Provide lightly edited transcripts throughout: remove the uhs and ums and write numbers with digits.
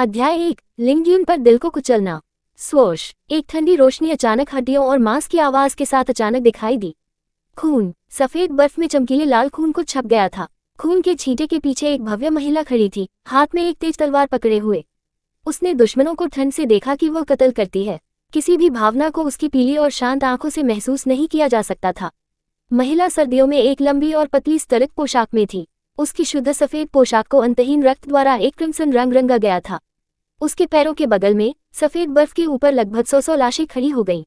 अध्याय 1 लिंग्यून पर दिल को कुचलना। स्वोश, एक ठंडी रोशनी अचानक हड्डियों और मांस की आवाज के साथ अचानक दिखाई दी। खून, सफेद बर्फ में चमकीले लाल खून को छप गया था। खून के छींटे के पीछे एक भव्य महिला खड़ी थी, हाथ में एक तेज तलवार पकड़े हुए। उसने दुश्मनों को ठंड से देखा कि वह कत्ल करती है। किसी भी भावना को उसकी पीली और शांत आंखों से महसूस नहीं किया जा सकता था। महिला सर्दियों में एक लंबी और पतली स्तरित पोशाक में थी। उसकी शुद्ध सफेद पोशाक को अंतहीन रक्त द्वारा एक क्रिम्सन रंग रंगा गया था। उसके पैरों के बगल में सफेद बर्फ के ऊपर लगभग 100 लाशें खड़ी हो गईं।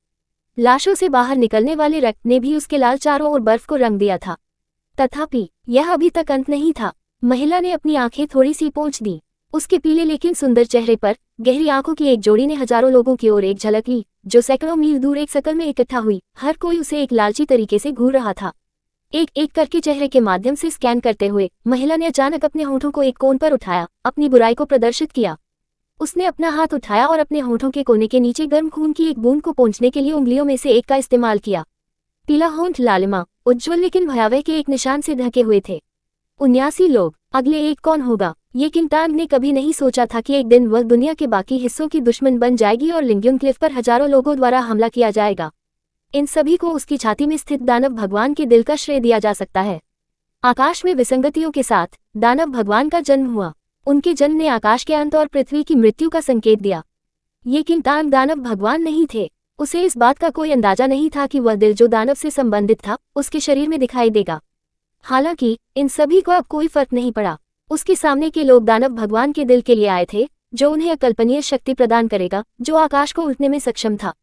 लाशों से बाहर निकलने वाले रक्त ने भी उसके लाल चारों ओर बर्फ को रंग दिया था। तथापि यह अभी तक अंत नहीं था। महिला ने अपनी आंखें थोड़ी सी पोंछ दी। उसके पीले लेकिन सुंदर चेहरे पर गहरी आंखों की एक जोड़ी ने हजारों लोगों की ओर एक झलक ली, जो सैकड़ों मील दूर एक शकल में इकट्ठा हुई। हर कोई उसे एक लालची तरीके से घूर रहा था। एक एक करके चेहरे के माध्यम से स्कैन करते हुए महिला ने अचानक अपने होठों को एक कोण पर उठाया, अपनी बुराई को प्रदर्शित किया। उसने अपना हाथ उठाया और अपने होठों के कोने के नीचे गर्म खून की एक बूंद को पोंछने के लिए उंगलियों में से एक का इस्तेमाल किया। पीला होंठ लालिमा, उज्ज्वल लेकिन भयावह के एक निशान से ढके हुए थे। 79 लोग, अगले एक कौन होगा? ये किंगटांग ने कभी नहीं सोचा था कि एक दिन वह दुनिया के बाकी हिस्सों की दुश्मन बन जाएगी और लिंग्यून क्लिफ पर हजारों लोगों द्वारा हमला किया जाएगा। इन सभी को उसकी छाती में स्थित दानव भगवान के दिल का श्रेय दिया जा सकता है। आकाश में विसंगतियों के साथ दानव भगवान का जन्म हुआ। उनके जन्म ने आकाश के अंत और पृथ्वी की मृत्यु का संकेत दिया। ये किंगटांग दानव भगवान नहीं थे। उसे इस बात का कोई अंदाजा नहीं था कि वह दिल जो दानव से संबंधित था उसके शरीर में दिखाई देगा। हालांकि इन सभी को अब कोई फर्क नहीं पड़ा। उसके सामने के लोग दानव भगवान के दिल के लिए आए थे, जो उन्हें अकल्पनीय शक्ति प्रदान करेगा, जो आकाश को उल्टने में सक्षम था।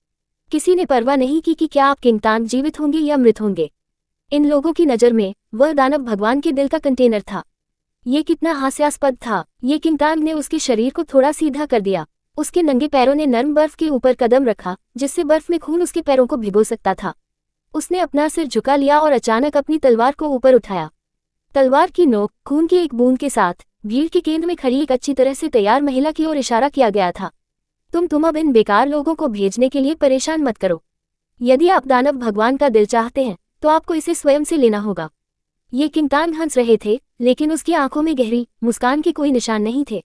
किसी ने परवाह नहीं की कि क्या आप किंगटांग जीवित होंगे या मृत होंगे। इन लोगों की नज़र में वह दानव भगवान के दिल का कंटेनर था। ये कितना हास्यास्पद था। ये किंगटांग ने उसके शरीर को थोड़ा सीधा कर दिया। उसके नंगे पैरों ने नर्म बर्फ के ऊपर कदम रखा, जिससे बर्फ में खून उसके पैरों को भिगो सकता था। उसने अपना सिर झुका लिया और अचानक अपनी तलवार को ऊपर उठाया। तलवार की नोक खून की एक बूंद के साथ भीड़ के केंद्र में खड़ी एक अच्छी तरह से तैयार महिला की ओर इशारा किया गया था। तुम अब इन बेकार लोगों को भेजने के लिए परेशान मत करो। यदि आप दानव भगवान का दिल चाहते हैं तो आपको इसे स्वयं से लेना होगा। ये किंगटांग हंस रहे थे, लेकिन उसकी आंखों में गहरी मुस्कान के कोई निशान नहीं थे।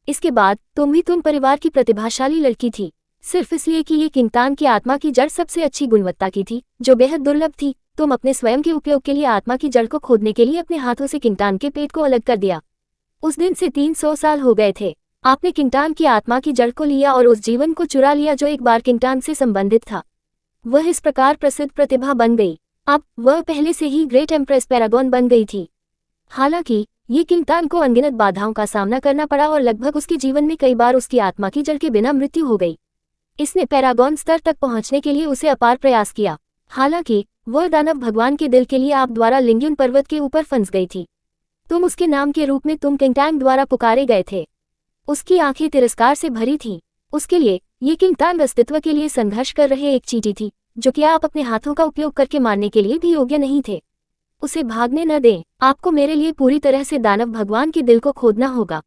इसके बाद तुम परिवार की प्रतिभाशाली लड़की थी, सिर्फ इसलिए कि ये किंगटांग की आत्मा की जड़ सबसे अच्छी गुणवत्ता की थी, जो बेहद दुर्लभ थी। तुम अपने स्वयं के उपयोग के लिए आत्मा की जड़ को खोदने के लिए अपने हाथों से किंगटांग के पेट को अलग कर दिया। उस दिन से 300 साल हो गए थे। आपने किंगटांग की आत्मा की जड़ को लिया और उस जीवन को चुरा लिया जो एक बार किंगटांग से संबंधित था। वह इस प्रकार प्रसिद्ध प्रतिभा बन गई। अब वह पहले से ही ग्रेट एम्प्रेस पैरागॉन बन गई थी। हालांकि ये किंगटांग को अनगिनत बाधाओं का सामना करना पड़ा और लगभग उसके जीवन में कई बार उसकी आत्मा की जड़ के बिना मृत्यु हो गई। इसने पैरागॉन स्तर तक पहुंचने के लिए उसे अपार प्रयास किया। हालांकि वह दानव भगवान के दिल के लिए आप द्वारा लिंग्यून पर्वत के ऊपर फंस गई थी। तुम उसके नाम के रूप में तुम किंगटांग द्वारा पुकारे गए थे। उसकी आंखें तिरस्कार से भरी थीं। उसके लिए ये किंगटांग अस्तित्व के लिए संघर्ष कर रहे एक चींटी थी, जो कि आप अपने हाथों का उपयोग करके मारने के लिए भी योग्य नहीं थे। उसे भागने न दें। आपको मेरे लिए पूरी तरह से दानव भगवान के दिल को खोदना होगा।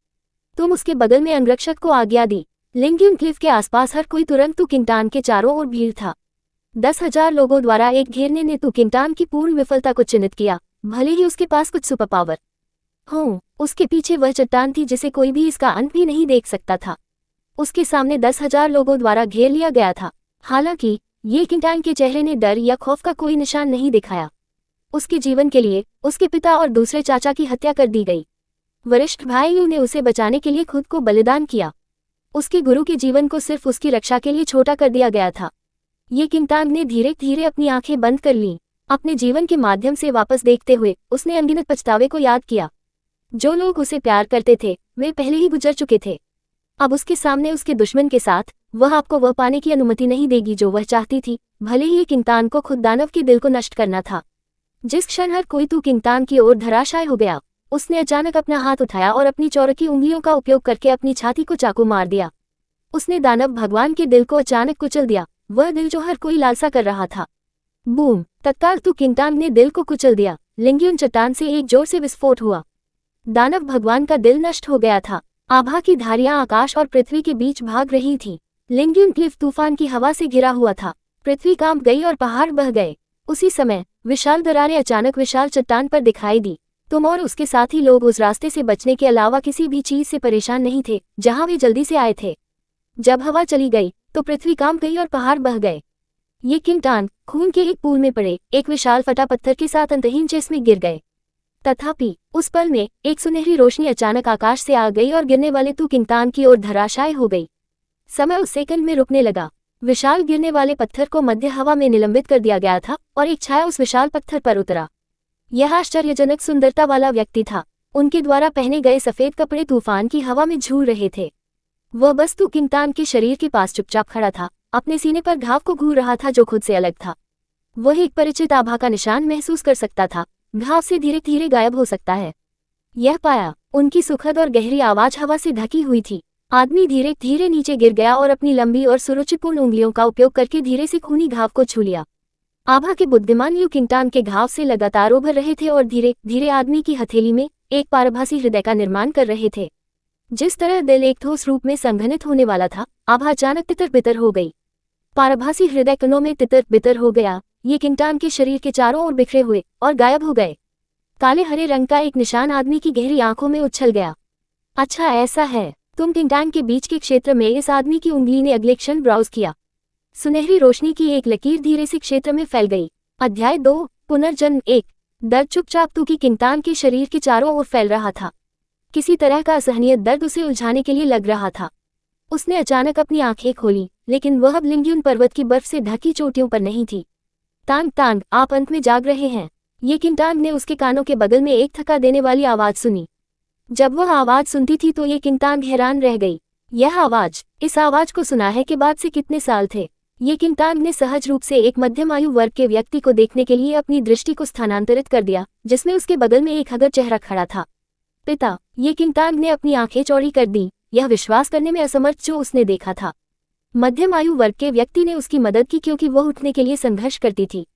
तुम उसके बगल में अंगरक्षक को आज्ञा दी। लिंग्यून क्लिफ के आसपास हर कोई तुरंत किंगटांग के चारों ओर भीड़ था। 10,000 लोगों द्वारा एक घेरने ने किंगटांग की पूर्ण विफलता को चिन्हित किया, भले ही उसके पास कुछ सुपर पावर हो। उसके पीछे वह चट्टान थी जिसे कोई भी इसका अंत भी नहीं देख सकता था। उसके सामने 10,000 लोगों द्वारा घेर लिया गया था। हालांकि ये किंगटांग के चेहरे ने डर या खौफ का कोई निशान नहीं दिखाया। उसके जीवन के लिए उसके पिता और दूसरे चाचा की हत्या कर दी गई। वरिष्ठ भाइयों ने उसे बचाने के लिए खुद को बलिदान किया। उसके गुरु के जीवन को सिर्फ उसकी रक्षा के लिए छोटा कर दिया गया था। ये किंगटांग ने धीरे धीरे अपनी आंखें बंद कर लीं। अपने जीवन के माध्यम से वापस देखते हुए उसने अनगिनत पछतावे को याद किया। जो लोग उसे प्यार करते थे वे पहले ही गुजर चुके थे। अब उसके सामने उसके दुश्मन के साथ वह आपको वह पाने की अनुमति नहीं देगी जो वह चाहती थी, भले ही किंगटांग को खुद दानव के दिल को नष्ट करना था। जिस क्षण हर कोई किंगटांग की ओर धराशाय हो गया, उसने अचानक अपना हाथ उठाया और अपनी चौरकी उंगलियों का उपयोग करके अपनी छाती को चाकू मार दिया। उसने दानव भगवान के दिल को अचानक कुचल दिया, वह दिल जो हर कोई लालसा कर रहा था। बूम! तत्काल किंगटांग ने दिल को कुचल दिया। लिंग्यून चट्टान से एक जोर से विस्फोट हुआ। दानव भगवान का दिल नष्ट हो गया था। आभा की धारियां आकाश और पृथ्वी के बीच भाग रही थीं। लिंग्यून क्लिफ तूफान की हवा से घिरा हुआ था। पृथ्वी कांप गई और पहाड़ बह गए। उसी समय विशाल दरारें अचानक विशाल चट्टान पर दिखाई दी। तुम और उसके साथी लोग उस रास्ते से बचने के अलावा किसी भी चीज से परेशान नहीं थे जहां वे जल्दी से आए थे। जब हवा चली गई तो पृथ्वी कांप गई और पहाड़ बह गए। ये किंगटान खून के एक पूल में पड़े एक विशाल फटा पत्थर के साथ अंतहीन चेस में गिर गए। तथापि उस पल में एक सुनहरी रोशनी अचानक आकाश से आ गई और गिरने वाले तू किंगटान की ओर धराशायी हो गई। समय उस सेकंड में रुकने लगा। विशाल गिरने वाले पत्थर को मध्य हवा में निलंबित कर दिया गया था और एक छाया उस विशाल पत्थर पर उतरा। यह आश्चर्यजनक सुंदरता वाला व्यक्ति था। उनके द्वारा पहने गए सफेद कपड़े तूफान की हवा में झूल रहे थे। वह बस तू किंगटान के शरीर के पास चुपचाप खड़ा था, अपने सीने पर घाव को घूर रहा था जो खुद से अलग था। वह एक परिचित आभा का निशान महसूस कर सकता था, घाव से धीरे धीरे गायब हो सकता है। यह पाया उनकी सुखद और गहरी आवाज हवा से ढकी हुई थी। आदमी धीरे धीरे नीचे गिर गया और अपनी लंबी और सुरुचिपूर्ण उंगलियों का उपयोग करके धीरे से खूनी घाव को छू लिया। आभा के बुद्धिमान यू किंगटान के घाव से लगातार उभर रहे थे और धीरे धीरे आदमी की हथेली में एक पारभासी हृदय का निर्माण कर रहे थे। जिस तरह दिल एक ठोस रूप में संघनित होने वाला था, आभा अचानक तितर बितर हो गई। पारभासी हृदय कणों में तितर बितर हो गया। ये किंगटान के शरीर के चारों ओर बिखरे हुए और गायब हो गए। काले हरे रंग का एक निशान आदमी की गहरी आंखों में उछल गया। अच्छा ऐसा है। तुम किंगटान के बीच के क्षेत्र में इस आदमी की उंगली ने अगले क्षण ब्राउज किया। सुनहरी रोशनी की एक लकीर धीरे से क्षेत्र में फैल गई। अध्याय 2 पुनर्जन्म 1 दर्द चुपचाप तू की किंगटान के शरीर के चारों ओर फैल रहा था। किसी तरह का असहनीय दर्द उसे उलझाने के लिए लग रहा था। उसने अचानक अपनी आंखें खोली, लेकिन वह अब लिंग्यून पर्वत की बर्फ से ढकी चोटियों पर नहीं थी। तांग तांग, आप अंत में जाग रहे हैं। ये किंगटान ने उसके कानों के बगल में एक थका देने वाली आवाज सुनी। जब वह आवाज सुनती थी तो ये किंगटान हैरान रह गई। यह आवाज, इस आवाज को सुनाने के बाद से कितने साल थे। ये किंगटान ने सहज रूप से एक मध्यम आयु वर्ग के व्यक्ति को देखने के लिए अपनी दृष्टि को स्थानांतरित कर दिया, जिसमें उसके बगल में एक हगर चेहरा खड़ा था। पिता, ये किंगटान ने अपनी आंखें चौड़ी कर दी, यह विश्वास करने में असमर्थ जो उसने देखा था। मध्यम आयु वर्ग के व्यक्ति ने उसकी मदद की क्योंकि वह उठने के लिए संघर्ष करती थी।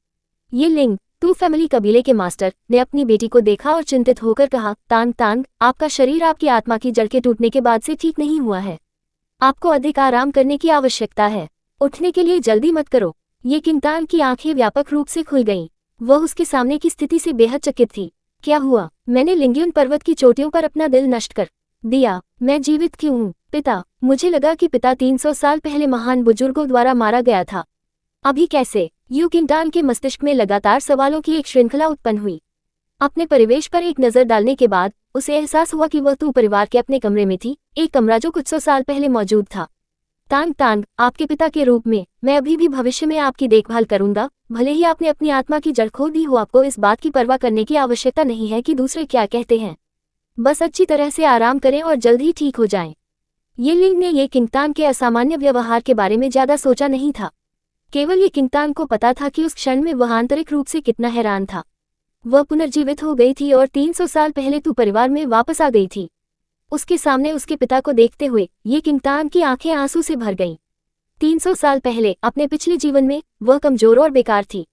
ये लिंग टू फैमिली कबीले के मास्टर ने अपनी बेटी को देखा और चिंतित होकर कहा, तांग तांग, आपका शरीर आपकी आत्मा की जड़ के टूटने के बाद से ठीक नहीं हुआ है। आपको अधिक आराम करने की आवश्यकता है। उठने के लिए जल्दी मत करो। ये किंगटान की आंखें व्यापक रूप से खुल गईं। वह उसके सामने की स्थिति से बेहद चकित थी। क्या हुआ? मैंने लिंग्यून पर्वत की चोटियों पर अपना दिल नष्ट कर दिया। मैं जीवित क्यों हूँ? पिता, मुझे लगा कि पिता 300 साल पहले महान बुजुर्गों द्वारा मारा गया था। अभी कैसे? यू किंगटान के मस्तिष्क में लगातार सवालों की एक श्रृंखला उत्पन्न हुई। अपने परिवेश पर एक नजर डालने के बाद उसे एहसास हुआ कि वह तू परिवार के अपने कमरे में थी, एक कमरा जो कुछ 100 साल पहले मौजूद था। तांग तांग, आपके पिता के रूप में मैं अभी भी भविष्य में आपकी देखभाल करूंगा। भले ही आपने अपनी आत्मा की जड़ खो दी हो, आपको इस बात की परवाह करने की आवश्यकता नहीं है कि दूसरे क्या कहते हैं। बस अच्छी तरह से आराम करें और जल्द ही ठीक हो जाएं। ये लिंग ने ये किंगटान के असामान्य व्यवहार के बारे में ज्यादा सोचा नहीं था। केवल ये किंगटान को पता था कि उस क्षण में वह आंतरिक रूप से कितना हैरान था। वह पुनर्जीवित हो गई थी और 300 साल पहले तू परिवार में वापस आ गई थी। उसके सामने उसके पिता को देखते हुए ये किंगटान की आंखें आंसू से भर गईं। 300 साल पहले अपने पिछले जीवन में वह कमजोर और बेकार थी।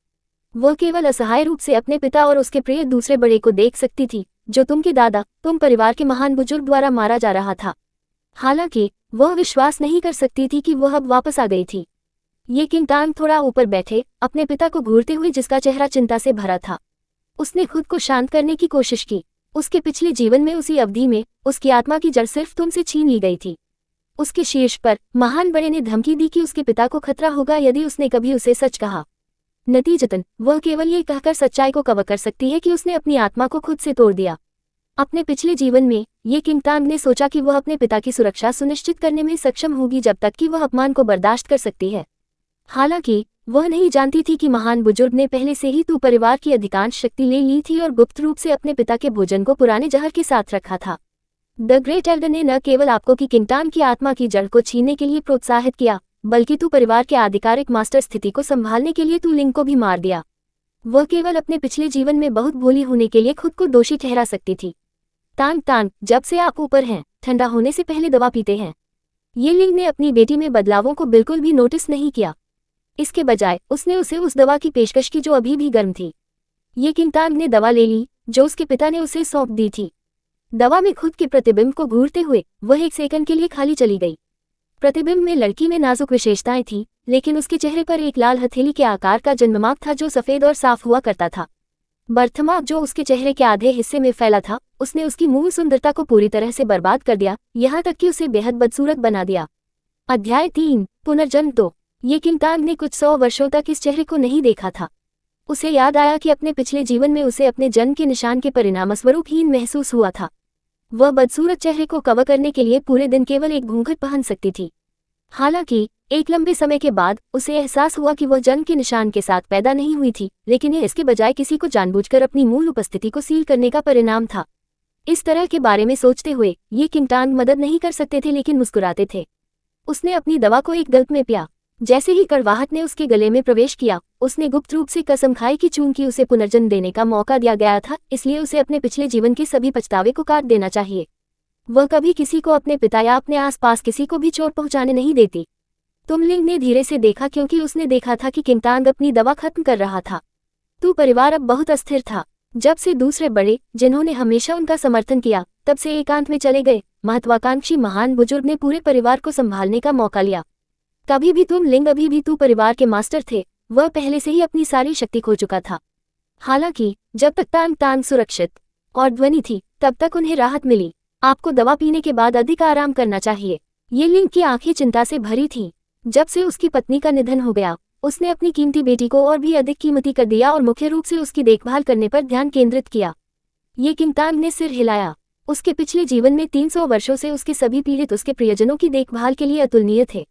वह केवल असहाय रूप से अपने पिता और उसके प्रिय दूसरे बड़े को देख सकती थी, जो तुम दादा, तुम परिवार के महान बुजुर्ग द्वारा मारा जा रहा था। हालांकि वह विश्वास नहीं कर सकती थी कि वह अब वापस आ गई थी। ये किंगटान थोड़ा ऊपर बैठे अपने पिता को घूरते हुए, जिसका चेहरा चिंता से भरा था। उसने खुद को शांत करने की कोशिश की। उसके पिछले जीवन में उसी अवधि में उसकी आत्मा की जड़ सिर्फ तुमसे छीन ली गई थी। उसके शीर्ष पर महान बड़े ने धमकी दी कि उसके पिता को खतरा होगा यदि उसने कभी उसे सच कहा। नतीजतन वह केवल ये कहकर सच्चाई को कवर कर सकती है कि उसने अपनी आत्मा को खुद से तोड़ दिया। अपने पिछले जीवन में ये किंगटान ने सोचा कि वह अपने पिता की सुरक्षा सुनिश्चित करने में सक्षम होगी जब तक कि वह अपमान को बर्दाश्त कर सकती है। हालांकि वह नहीं जानती थी कि महान बुजुर्ग ने पहले से ही तू परिवार की अधिकांश शक्ति ले ली थी और गुप्त रूप से अपने पिता के भोजन को पुराने जहर के साथ रखा था। द ग्रेट एल्डर ने न केवल आपको की किंगटान की आत्मा की जड़ को छीनने के लिए प्रोत्साहित किया, बल्कि तू परिवार के आधिकारिक मास्टर स्थिति को संभालने के लिए तू लिंग को भी मार दिया। वह केवल अपने पिछले जीवन में बहुत भोली होने के लिए खुद को दोषी ठहरा सकती थी। तांग तांग, जब से आप ऊपर हैं, ठंडा होने से पहले दवा पीते हैं। ये लिंग ने अपनी बेटी में बदलावों को बिल्कुल भी नोटिस नहीं किया। इसके बजाय उसने उसे उस दवा की पेशकश की जो अभी भी गर्म थी। ये किंगटान ने दवा ले ली जो उसके पिता ने उसे सौंप दी थी। दवा में खुद के प्रतिबिंब को घूरते हुए वह एक सेकंड के लिए खाली चली गई। प्रतिबिंब में लड़की में नाजुक विशेषताएं थीं, लेकिन उसके चेहरे पर एक लाल हथेली के आकार का जन्ममार्क था जो सफेद और साफ हुआ करता था। बर्थमार्क जो उसके चेहरे के आधे हिस्से में फैला था, उसने उसकी मूल सुंदरता को पूरी तरह से बर्बाद कर दिया, यहाँ तक कि उसे बेहद बदसूरत बना दिया। अध्याय 3 पुनर्जन्म 2। ये किंगतांग ने कुछ 100 वर्षों तक इस चेहरे को नहीं देखा था। उसे याद आया कि अपने पिछले जीवन में उसे अपने जन्म के निशान के परिणामस्वरूप हीन महसूस हुआ था। वह बदसूरत चेहरे को कवर करने के लिए पूरे दिन केवल एक घूंघट पहन सकती थी। हालांकि एक लंबे समय के बाद उसे एहसास हुआ कि वह जन्म के निशान के साथ पैदा नहीं हुई थी, लेकिन यह इसके बजाय किसी को जानबूझकर अपनी मूल उपस्थिति को सील करने का परिणाम था। इस तरह के बारे में सोचते हुए ये किंगतांग मदद नहीं कर सकते थे, लेकिन मुस्कुराते थे। उसने अपनी दवा को एक गल्प में पिया। जैसे ही कड़वाहट ने उसके गले में प्रवेश किया, उसने गुप्त रूप से कसम खाई कि चूंकि उसे पुनर्जन्म देने का मौका दिया गया था, इसलिए उसे अपने पिछले जीवन के सभी पछतावे को काट देना चाहिए। वह कभी किसी को, अपने पिता या अपने आसपास किसी को भी चोट पहुंचाने नहीं देती। तुमलिंग ने धीरे से देखा, क्योंकि उसने देखा था कि किंगतांग अपनी दवा खत्म कर रहा था। तू परिवार अब बहुत अस्थिर था। जब से दूसरे बड़े, जिन्होंने हमेशा उनका समर्थन किया, तब से एकांत में चले गए, महत्वाकांक्षी महान बुजुर्ग ने पूरे परिवार को संभालने का मौका लिया। कभी भी तुमलिंग, अभी भी तू परिवार के मास्टर थे। वह पहले से ही अपनी सारी शक्ति खो चुका था। हालांकि जब तक तांग सुरक्षित और ध्वनि थी, तब तक उन्हें राहत मिली। आपको दवा पीने के बाद अधिक आराम करना चाहिए। ये लिंग की आंखें चिंता से भरी थीं। जब से उसकी पत्नी का निधन हो गया, उसने अपनी कीमती बेटी को और भी अधिक कीमती कर दिया और मुख्य रूप से उसकी देखभाल करने पर ध्यान केंद्रित किया। ये किंगतांग ने सिर हिलाया। उसके पिछले जीवन में 300 वर्षों से उसके सभी पीड़ित उसके प्रियजनों की देखभाल के लिए अतुलनीय थे।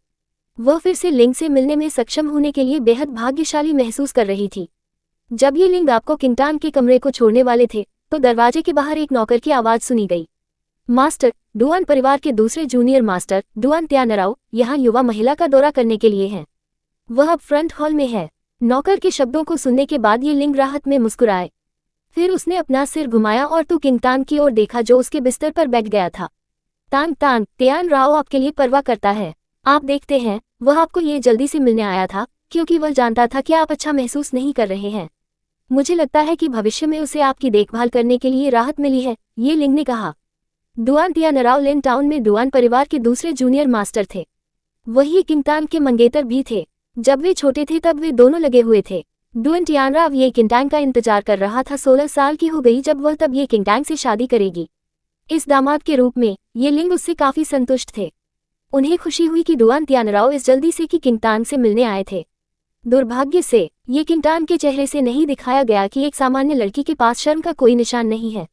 वह फिर से लिंग से मिलने में सक्षम होने के लिए बेहद भाग्यशाली महसूस कर रही थी। जब ये लिंग आपको किंगतांग के कमरे को छोड़ने वाले थे, तो दरवाजे के बाहर एक नौकर की आवाज सुनी गई। मास्टर, डुआन परिवार के दूसरे जूनियर मास्टर डुआन त्यानराव यहाँ युवा महिला का दौरा करने के लिए हैं। वह अब फ्रंट हॉल में है। नौकर के शब्दों को सुनने के बाद ये लिंग राहत में मुस्कुराए। फिर उसने अपना सिर घुमाया और किंगतांग की ओर देखा, जो उसके बिस्तर पर बैठ गया था। तांग त्यानराव आपके लिए परवाह करता है। आप देखते हैं, वह आपको ये जल्दी से मिलने आया था, क्योंकि वह जानता था कि आप अच्छा महसूस नहीं कर रहे हैं। मुझे लगता है कि भविष्य में उसे आपकी देखभाल करने के लिए राहत मिली है, ये लिंग ने कहा। डुआन त्यानराव लिन टाउन में डुआन परिवार के दूसरे जूनियर मास्टर थे। वही किंगतांग के मंगेतर भी थे। जब वे छोटे थे तब वे दोनों लगे हुए थे। डुआन त्यानराव ये किंगतांग का इंतजार कर रहा था। 16 साल की हो गई जब वह तब ये किंगतांग से शादी करेगी। इस दामाद के रूप में ये लिंग उससे काफी संतुष्ट थे। उन्हें खुशी हुई कि डुआन त्यानराव इस जल्दी से कि किंगतांग से मिलने आए थे। दुर्भाग्य से ये किंगतांग के चेहरे से नहीं दिखाया गया कि एक सामान्य लड़की के पास शर्म का कोई निशान नहीं है।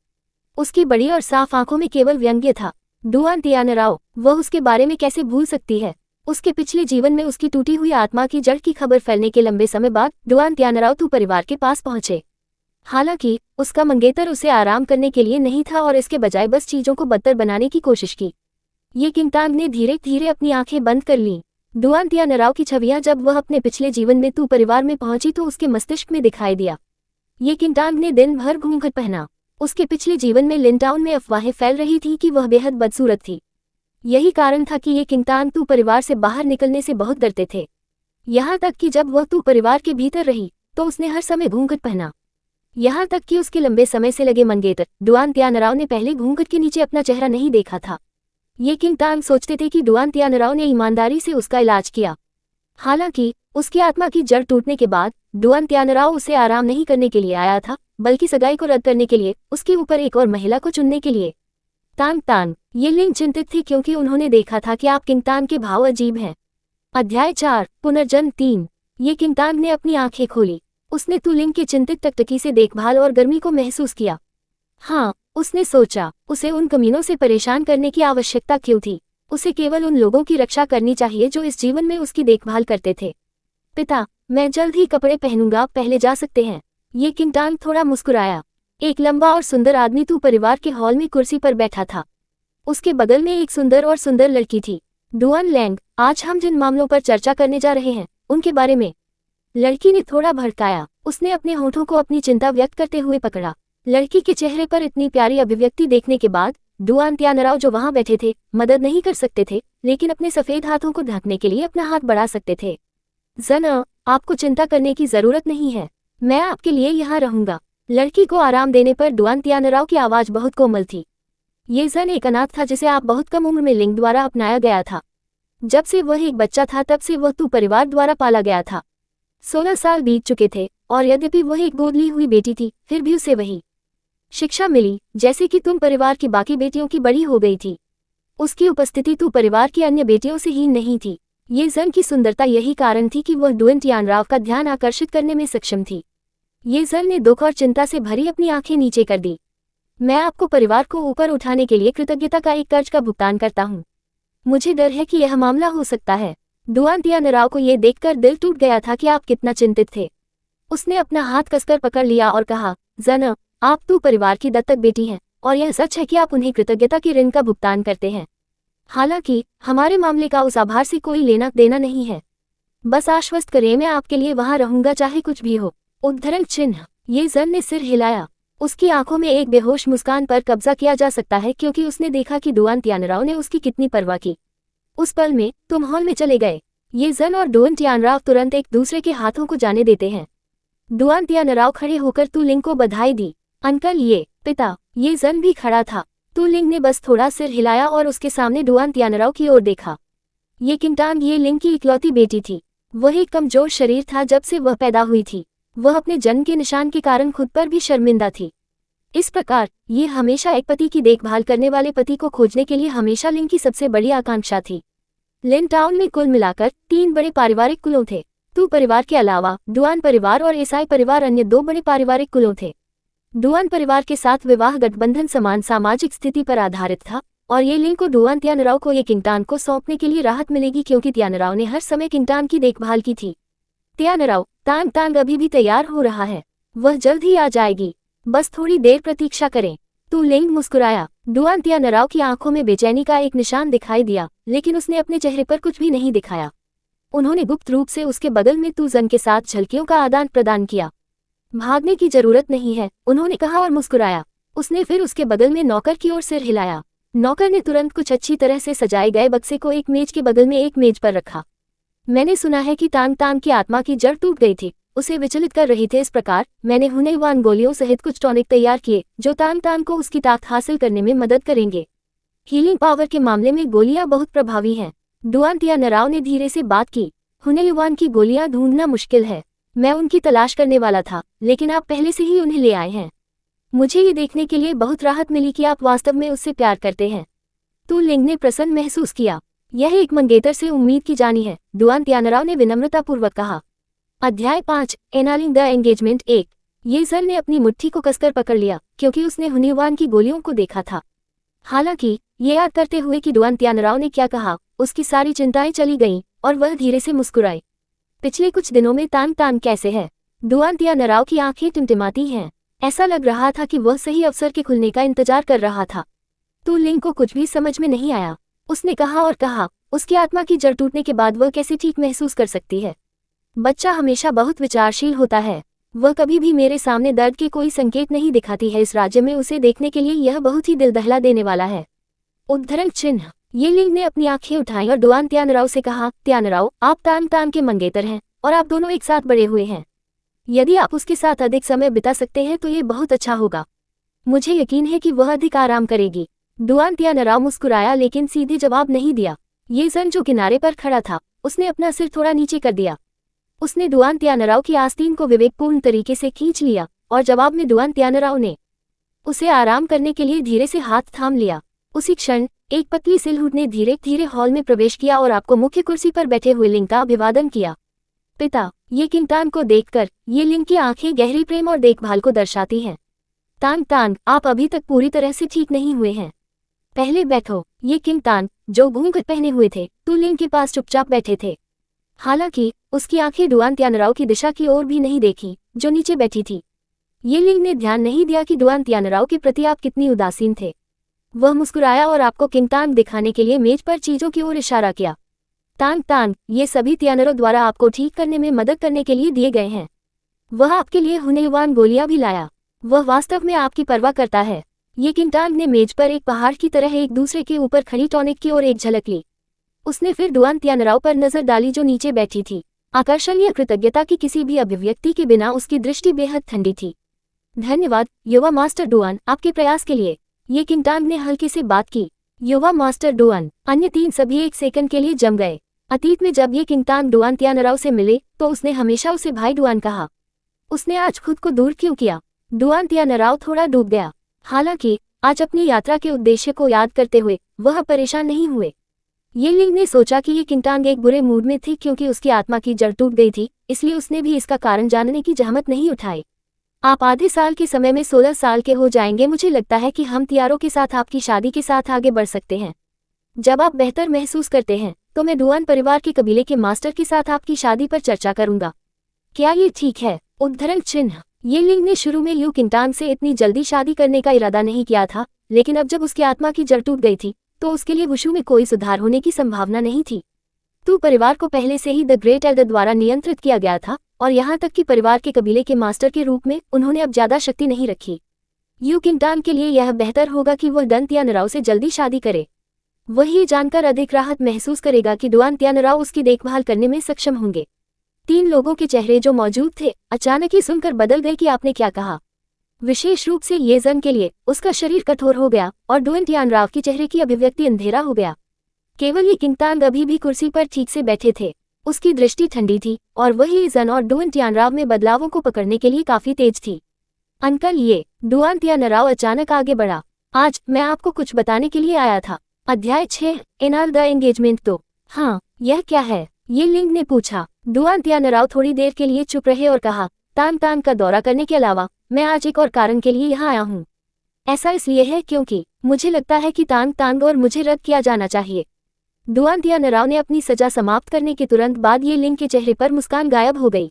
उसकी बड़ी और साफ आंखों में केवल व्यंग्य था। डुआन त्यानराव, वह उसके बारे में कैसे भूल सकती है? उसके पिछले जीवन में उसकी टूटी हुई आत्मा की जड़ की खबर फैलने के लंबे समय बाद डुआन त्यानराव तू परिवार के पास पहुंचे। हालांकि उसका मंगेतर उसे आराम करने के लिए नहीं था और इसके बजाय बस चीजों को बदतर बनाने की कोशिश की। ये किंगतांग ने धीरे धीरे अपनी आंखें बंद कर लीं। डुआन त्यानराव की छवियां जब वह अपने पिछले जीवन में तू परिवार में पहुंची तो उसके मस्तिष्क में दिखाई दिया। ये किंगतांग ने दिन भर घूंघट पहना। उसके पिछले जीवन में लिन टाउन में अफवाहें फैल रही थी कि वह बेहद बदसूरत थी। यही कारण था कि ये किंगतांग तू परिवार से बाहर निकलने से बहुत डरते थे। यहाँ तक कि जब वह तू परिवार के भीतर रही तो उसने हर समय घूंघट पहना। यहाँ तक कि उसके लंबे समय से लगे मंगेतर डुआन त्यानराव ने पहले घूंघट के नीचे अपना चेहरा नहीं देखा था। ये किंगतांग सोचते थे कि डुआन त्यानराव ने ईमानदारी से उसका इलाज किया। हालांकि उसकी आत्मा की जड़ टूटने के बाद डुआन त्यानराव उसे आराम नहीं करने के लिए आया था, बल्कि सगाई को रद्द करने के लिए, उसके ऊपर एक और महिला को चुनने के लिए। तांग ये लिंग चिंतित थे, क्योंकि उन्होंने देखा था कि आप किंगतांग के भाव अजीब हैं। अध्याय 4 पुनर्जन्म 3। ये किंगतांग ने अपनी आंखें खोली। उसने तुलिंग के चिंतित टकटकी से देखभाल और गर्मी को महसूस किया। हाँ, उसने सोचा, उसे उन कमीनों से परेशान करने की आवश्यकता क्यों थी? उसे केवल उन लोगों की रक्षा करनी चाहिए जो इस जीवन में उसकी देखभाल करते थे। पिता, मैं जल्द ही कपड़े पहनूंगा, पहले जा सकते हैं? ये किंगतांग थोड़ा मुस्कुराया। एक लंबा और सुंदर आदमी तू परिवार के हॉल में कुर्सी पर बैठा था। उसके बगल में एक सुंदर लड़की थी। डुआन लैंग, आज हम जिन मामलों पर चर्चा करने जा रहे हैं उनके बारे में। लड़की ने थोड़ा भड़काया। उसने अपने होठों को अपनी चिंता व्यक्त करते हुए पकड़ा। लड़की के चेहरे पर इतनी प्यारी अभिव्यक्ति देखने के बाद डुआन त्यानराव, जो वहां बैठे थे, मदद नहीं कर सकते थे, लेकिन अपने सफेद हाथों को ढकने के लिए अपना हाथ बढ़ा सकते थे। जना, आपको चिंता करने की जरूरत नहीं है, मैं आपके लिए यहाँ रहूंगा। लड़की को आराम देने पर डुआन त्यानराव की आवाज बहुत कोमल थी। ये जन एक अनाथ था जिसे आप बहुत कम उम्र में लिंग द्वारा अपनाया गया था। जब से वह एक बच्चा था तब से वह तू परिवार द्वारा पाला गया था। 16 साल बीत चुके थे और यद्यपि वह एक गोद ली हुई बेटी थी, फिर भी उसे वही शिक्षा मिली जैसे कि तुम परिवार की बाकी बेटियों की बड़ी हो गई थी। उसकी उपस्थिति तू परिवार की अन्य बेटियों से हीन नहीं थी। ये जन की सुंदरता यही कारण थी कि वह डुएन तियानराव का ध्यान आकर्षित करने में सक्षम थी। ये जन ने दुख और चिंता से भरी अपनी आंखें नीचे कर दी। मैं आपको परिवार को ऊपर उठाने के लिए कृतज्ञता का एक कर्ज का भुगतान करता हूँ। मुझे डर है कि यह मामला हो सकता है। डुआन तियानराव को यह देखकर दिल टूट गया था कि आप कितना चिंतित थे। उसने अपना हाथ कसकर पकड़ लिया और कहा, जन, आप तो परिवार की दत्तक बेटी हैं और यह सच है कि आप उन्हें कृतज्ञता के ऋण का भुगतान करते हैं। हालांकि हमारे मामले का उस आभार से कोई लेना देना नहीं है। बस आश्वस्त करें, मैं आपके लिए वहां रहूंगा चाहे कुछ भी हो। उद्धरण चिन्ह। ये जन ने सिर हिलाया। उसकी आंखों में एक बेहोश मुस्कान पर कब्जा किया जा सकता है क्योंकि उसने देखा कि डुआन तियानराव ने उसकी कितनी परवाह की। उस पल में तुम हॉल में चले गए। ये जन और डुआन तियानराव तुरंत एक दूसरे के हाथों को जाने देते हैं। डुआन तियानराव खड़े होकर तू लिंग को बधाई दी। अंकल, ये पिता। ये जन भी खड़ा था। तू लिंग ने बस थोड़ा सिर हिलाया और उसके सामने डुआन तियानराव की ओर देखा। ये किंगटान ये लिंग की इकलौती बेटी थी। वह एक कमजोर शरीर था जब से वह पैदा हुई थी। वह अपने जन्म के निशान के कारण खुद पर भी शर्मिंदा थी। इस प्रकार ये हमेशा एक पति की देखभाल करने वाले पति को खोजने के लिए हमेशा लिंग की सबसे बड़ी आकांक्षा थी। लिन टाउन में कुल मिलाकर 3 बड़े पारिवारिक कुलों थे। तू परिवार के अलावा डुआन परिवार और ईसाई परिवार अन्य 2 बड़े पारिवारिक कुलों थे। डुआन परिवार के साथ विवाह गठबंधन समान सामाजिक स्थिति पर आधारित था और ये लिंग को डुआन तियानराव को ये किंगटान को सौंपने के लिए राहत मिलेगी क्योंकि तियानराव ने हर समय किंगटान की देखभाल की थी। तियानराव, तांग तांग अभी भी तैयार हो रहा है। वह जल्द ही आ जाएगी। बस थोड़ी देर प्रतीक्षा करें। तू लिंग मुस्कुराया। डुआन तियानराव की आंखों में बेचैनी का एक निशान दिखाई दिया, लेकिन उसने अपने चेहरे पर कुछ भी नहीं दिखाया। उन्होंने गुप्त रूप से उसके बगल में तू जन के साथ झलकियों का आदान प्रदान किया। भागने की जरूरत नहीं है, उन्होंने कहा और मुस्कुराया। उसने फिर उसके बगल में नौकर की ओर सिर हिलाया। नौकर ने तुरंत कुछ अच्छी तरह से सजाए गए बक्से को एक मेज के बगल में एक मेज पर रखा। मैंने सुना है कि तांग तांग की आत्मा की जड़ टूट गई थी, उसे विचलित कर रही थे। इस प्रकार मैंने हुनेवान गोलियों सहित कुछ टॉनिक तैयार किए जो तांग तांग को उसकी ताकत हासिल करने में मदद करेंगे। हीलिंग पावर के मामले में गोलियां बहुत प्रभावी हैं। डुआन तियानराव ने धीरे से बात की। हुनेवान की गोलियां ढूंढना मुश्किल है। मैं उनकी तलाश करने वाला था, लेकिन आप पहले से ही उन्हें ले आए हैं। मुझे ये देखने के लिए बहुत राहत मिली कि आप वास्तव में उससे प्यार करते हैं। तू लिंग ने प्रसन्न महसूस किया। यह एक मंगेतर से उम्मीद की जानी है, डुआन तियानराव ने विनम्रतापूर्वक कहा। अध्याय 5, एनालिंग द एंगेजमेंट 1। ये जन ने अपनी मुट्ठी को कसकर पकड़ लिया क्योंकि उसने हुनेवान की गोलियों को देखा था। हालांकि ये याद करते हुए कि डुआन तियानराव ने क्या कहा, उसकी सारी चिंताएं चली गईं और वह धीरे से मुस्कुराई। पिछले कुछ दिनों में तांग तांग कैसे है? डुआन तियानराव की आंखें टिमटिमाती हैं। ऐसा लग रहा था कि वह सही अवसर के खुलने का इंतजार कर रहा था। तू लिंग को कुछ भी समझ में नहीं आया। उसने कहा और कहा, उसकी आत्मा की जड़ टूटने के बाद वह कैसे ठीक महसूस कर सकती है? बच्चा हमेशा बहुत विचारशील होता है। वह कभी भी मेरे सामने दर्द के कोई संकेत नहीं दिखाती है। इस राज्य में उसे देखने के लिए यह बहुत ही दिल दहला देने वाला है। उद्धरण चिन्ह। ये लिंग ने अपनी आंखें उठाई और डुआन तियानराव से कहा, तियानराव, आप तांग तांग के मंगेतर हैं और आप दोनों एक साथ बड़े हुए हैं। यदि आप उसके साथ अधिक समय बिता सकते हैं तो ये बहुत अच्छा होगा। मुझे यकीन है कि वह अधिक आराम करेगी। डुआन तियानराव मुस्कुराया लेकिन सीधे जवाब नहीं दिया। ये जन जो किनारे पर खड़ा था, उसने अपना सिर थोड़ा नीचे कर दिया। उसने डुआन तियानराव की आस्तीन को विवेकपूर्ण तरीके से खींच लिया और जवाब में डुआन तियानराव ने उसे आराम करने के लिए धीरे से हाथ थाम लिया। उसी क्षण एक पतली सिलहूट ने धीरे धीरे हॉल में प्रवेश किया और आपको मुख्य कुर्सी पर बैठे हुए लिंग का अभिवादन किया। पिता, ये किंगटान को देखकर ये लिंग की आंखें गहरी प्रेम और देखभाल को दर्शाती हैं। तांग तांग, आप अभी तक पूरी तरह से ठीक नहीं हुए हैं। पहले बैठो। ये किंगटान, जो घूंघट पहने हुए थे, तू लिंग के पास चुपचाप बैठे थे। हालांकि उसकी आंखें डुआन तियानराव की दिशा की ओर भी नहीं देखी, जो नीचे बैठी थी। ये लिंग ने ध्यान नहीं दिया कि डुआन तियानराव के प्रति आप कितनी उदासीन थे। वह मुस्कुराया और आपको किंगटान दिखाने के लिए मेज पर चीजों की ओर इशारा किया। तांग तांग, ये सभी तियानराव द्वारा आपको ठीक करने में मदद करने के लिए दिए गए हैं। वह आपके लिए हुनेवान गोलियां भी लाया। वह वास्तव में आपकी परवाह करता है। ये किंगटान ने मेज पर एक पहाड़ की तरह एक दूसरे के ऊपर खड़ी टॉनिक की ओर एक झलक ली। उसने फिर डुआन तियानराव पर नजर डाली जो नीचे बैठी थी। आकर्षण या कृतज्ञता की किसी भी अभिव्यक्ति के बिना उसकी दृष्टि बेहद ठंडी थी। धन्यवाद युवा मास्टर डुआन, आपके प्रयास के लिए, ये किंगटान ने हल्के से बात की। युवा मास्टर डुआन। अन्य 3 सभी एक सेकंड के लिए जम गए। अतीत में जब ये किंगटान डुआन तियानराव से मिले तो उसने हमेशा उसे भाई डुआन कहा। उसने आज खुद को दूर क्यों किया? डुआन तियानराओ थोड़ा डूब गया। हालांकि आज अपनी यात्रा के उद्देश्य को याद करते हुए वह परेशान नहीं हुए। ये लिंग ने सोचा कि ये किंगटांग एक बुरे मूड में थी क्योंकि उसकी आत्मा की जड़ टूट गई थी, इसलिए उसने भी इसका कारण जानने की जहमत नहीं उठाई। आप आधे साल के समय में 16 साल के हो जाएंगे। मुझे लगता है कि हम तियारो के साथ आपकी शादी के साथ आगे बढ़ सकते हैं। जब आप बेहतर महसूस करते हैं तो मैं डुआन परिवार के कबीले के मास्टर के साथ आपकी शादी पर चर्चा करूंगा। क्या ये ठीक है? उद्धरण चिन्ह। ये लिंग ने शुरू में यू किंगटांग से इतनी जल्दी शादी करने का इरादा नहीं किया था, लेकिन अब जब उसकी आत्मा की जड़ टूट गई थी तो उसके लिए वुशु में कोई सुधार होने की संभावना नहीं थी। तू परिवार को पहले से ही द ग्रेट एल्डर द्वारा नियंत्रित किया गया था और यहाँ तक कि परिवार के कबीले के मास्टर के रूप में उन्होंने अब ज्यादा शक्ति नहीं रखी। यू किंगटांग के लिए यह बेहतर होगा कि वह डन तियानराओ से जल्दी शादी करे। वह ये जानकर अधिक राहत महसूस करेगा कि डुआन तियानराओ उसकी देखभाल करने में सक्षम होंगे। 3 लोगों के चेहरे जो मौजूद थे अचानक ही सुनकर बदल गए कि आपने क्या कहा। विशेष रूप से ये जन के लिए उसका शरीर कठोर हो गया और डुआन तियानराओ के चेहरे की अभिव्यक्ति अंधेरा हो गया। केवल ये किंगटांग अभी भी कुर्सी पर ठीक से बैठे थे। उसकी दृष्टि ठंडी थी और वही जन और डुआन तियानराओ में बदलावों को पकड़ने के लिए काफी तेज थी। अंकल, ये डुआन तियानराओ अचानक आगे बढ़ा। आज मैं आपको कुछ बताने के लिए आया था। अध्याय 6 एनाल द एंगेजमेंट। तो हाँ, यह क्या है? ये लिंग ने पूछा। डुआन तियानराओ थोड़ी देर के लिए चुप रहे और कहा, तान तान का दौरा करने के अलावा मैं आज एक और कारण के लिए यहाँ आया हूँ। ऐसा इसलिए है क्योंकि मुझे लगता है कि तांग तांग और मुझे रद्द किया जाना चाहिए। डुआन तियानराओ ने अपनी सजा समाप्त करने के तुरंत बाद ये लिंग के चेहरे पर मुस्कान गायब हो गई।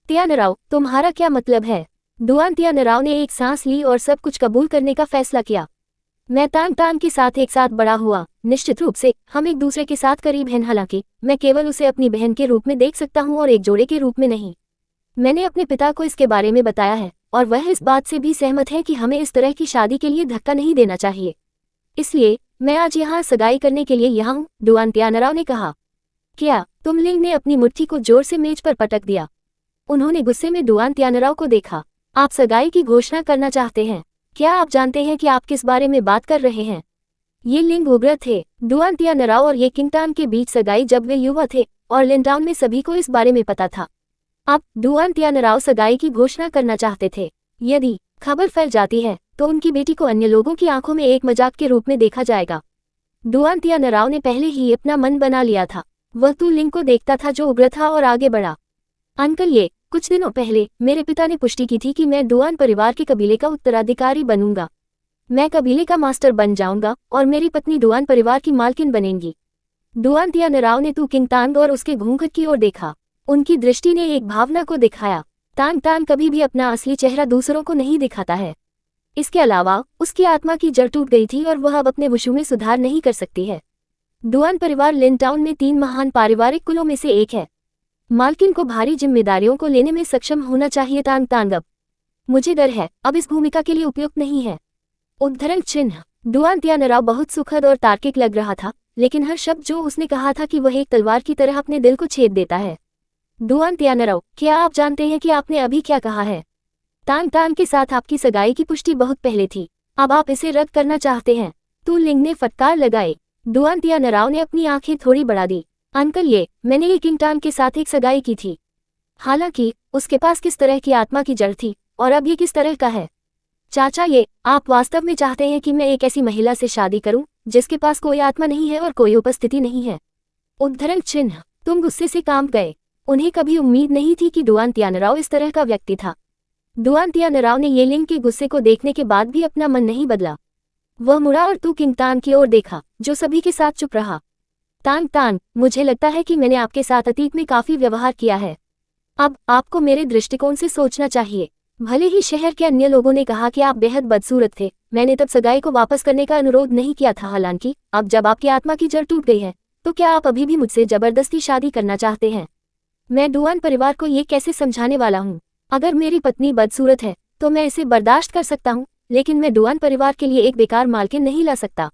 तियानराओ, तुम्हारा क्या मतलब है? डुआन तियानराओ ने एक सांस ली और सब कुछ कबूल करने का फैसला किया। मैं तांग तांग के साथ एक साथ बड़ा हुआ। निश्चित रूप से हम एक दूसरे के साथ करीब हैं, हालांकि मैं केवल उसे अपनी बहन के रूप में देख सकता हूँ और एक जोड़े के रूप में नहीं। मैंने अपने पिता को इसके बारे में बताया है और वह इस बात से भी सहमत है कि हमें इस तरह की शादी के लिए धक्का नहीं देना चाहिए। इसलिए मैं आज यहाँ सगाई करने के लिए यहाँ हूँ, डुआन तियानराओ ने कहा। क्या तुम? लिंग ने अपनी मुट्ठी को जोर से मेज पर पटक दिया। उन्होंने गुस्से में डुआन तियानराओ को देखा। आप सगाई की घोषणा करना चाहते हैं? क्या आप जानते हैं कि आप किस बारे में बात कर रहे हैं? ये लिंग उग्र थे। डुआन तियानराओ और ये किंगटांग के बीच सगाई जब वे युवा थे और लिनटाउन में सभी को इस बारे में पता था। अब डुआन तियानराओ सगाई की घोषणा करना चाहते थे। यदि खबर फैल जाती है तो उनकी बेटी को अन्य लोगों की आंखों में एक मजाक के रूप में देखा जाएगा। डुआन तियानराओ ने पहले ही अपना मन बना लिया था। वह तू लिंग को देखता था जो उग्र था और आगे बढ़ा। अंकल, ये कुछ दिनों पहले मेरे पिता ने पुष्टि की थी कि मैं डुआन परिवार के कबीले का उत्तराधिकारी बनूंगा। मैं कबीले का मास्टर बन जाऊंगा और मेरी पत्नी डुआन परिवार की मालकिन बनेंगी। डुआन तियानराओ ने तू किंगटांग और उसके घूंघट की ओर देखा। उनकी दृष्टि ने एक भावना को दिखाया। तांग तांग कभी भी अपना असली चेहरा दूसरों को नहीं दिखाता है। इसके अलावा उसकी आत्मा की जड़ टूट गई थी और वह अब अपने वुशु में सुधार नहीं कर सकती है। डुआन परिवार लिनटाउन में 3 महान पारिवारिक कुलों में से एक है। मालकिन को भारी जिम्मेदारियों को लेने में सक्षम होना चाहिए। तांग तांग, अब मुझे डर है, अब इस भूमिका के लिए उपयुक्त नहीं है। उद्धरण चिन्ह। डुआन तियानराओ बहुत सुखद और तार्किक लग रहा था, लेकिन हर शब्द जो उसने कहा था कि वह एक तलवार की तरह अपने दिल को छेद देता है। डुआन तियानराओ, क्या आप जानते हैं कि आपने अभी क्या कहा है? तांग तांग के साथ आपकी सगाई की पुष्टि बहुत पहले थी, अब आप इसे रद्द करना चाहते हैं। तू लिंग ने फटकार लगाई। डुआन तियानराओ ने अपनी आंखें थोड़ी बढ़ा दी। अंकल, मैंने ये किंगटांग के साथ एक सगाई की थी। हालांकि उसके पास किस तरह की आत्मा की जड़ थी और अब ये किस तरह का है? चाचा, आप वास्तव में चाहते हैं कि मैं एक ऐसी महिला से शादी करूं जिसके पास कोई आत्मा नहीं है और कोई उपस्थिति नहीं है? उद्धरण चिन्ह। तुम गुस्से से कांप गए। उन्हें कभी उम्मीद नहीं थी कि डुआन तियानराओ इस तरह का व्यक्ति था। डुआन तियानराओ ने ये लिंग के गुस्से को देखने के बाद भी अपना मन नहीं बदला। वह मुड़ा और तू किंगटांग की ओर देखा, जो सभी के साथ चुप रहा। तांग तांग, मुझे लगता है कि मैंने आपके साथ अतीत में काफी व्यवहार किया है। अब आपको मेरे दृष्टिकोण से सोचना चाहिए। भले ही शहर के अन्य लोगों ने कहा कि आप बेहद बदसूरत थे, मैंने तब सगाई को वापस करने का अनुरोध नहीं किया था। हालांकि अब जब आपकी आत्मा की जड़ टूट गई है, तो क्या आप अभी भी मुझसे जबरदस्ती शादी करना चाहते हैं? मैं डुआन परिवार को ये कैसे समझाने वाला हूँ? अगर मेरी पत्नी बदसूरत है तो मैं इसे बर्दाश्त कर सकता हूँ, लेकिन मैं डुआन परिवार के लिए एक बेकार मालकिन नहीं ला सकता।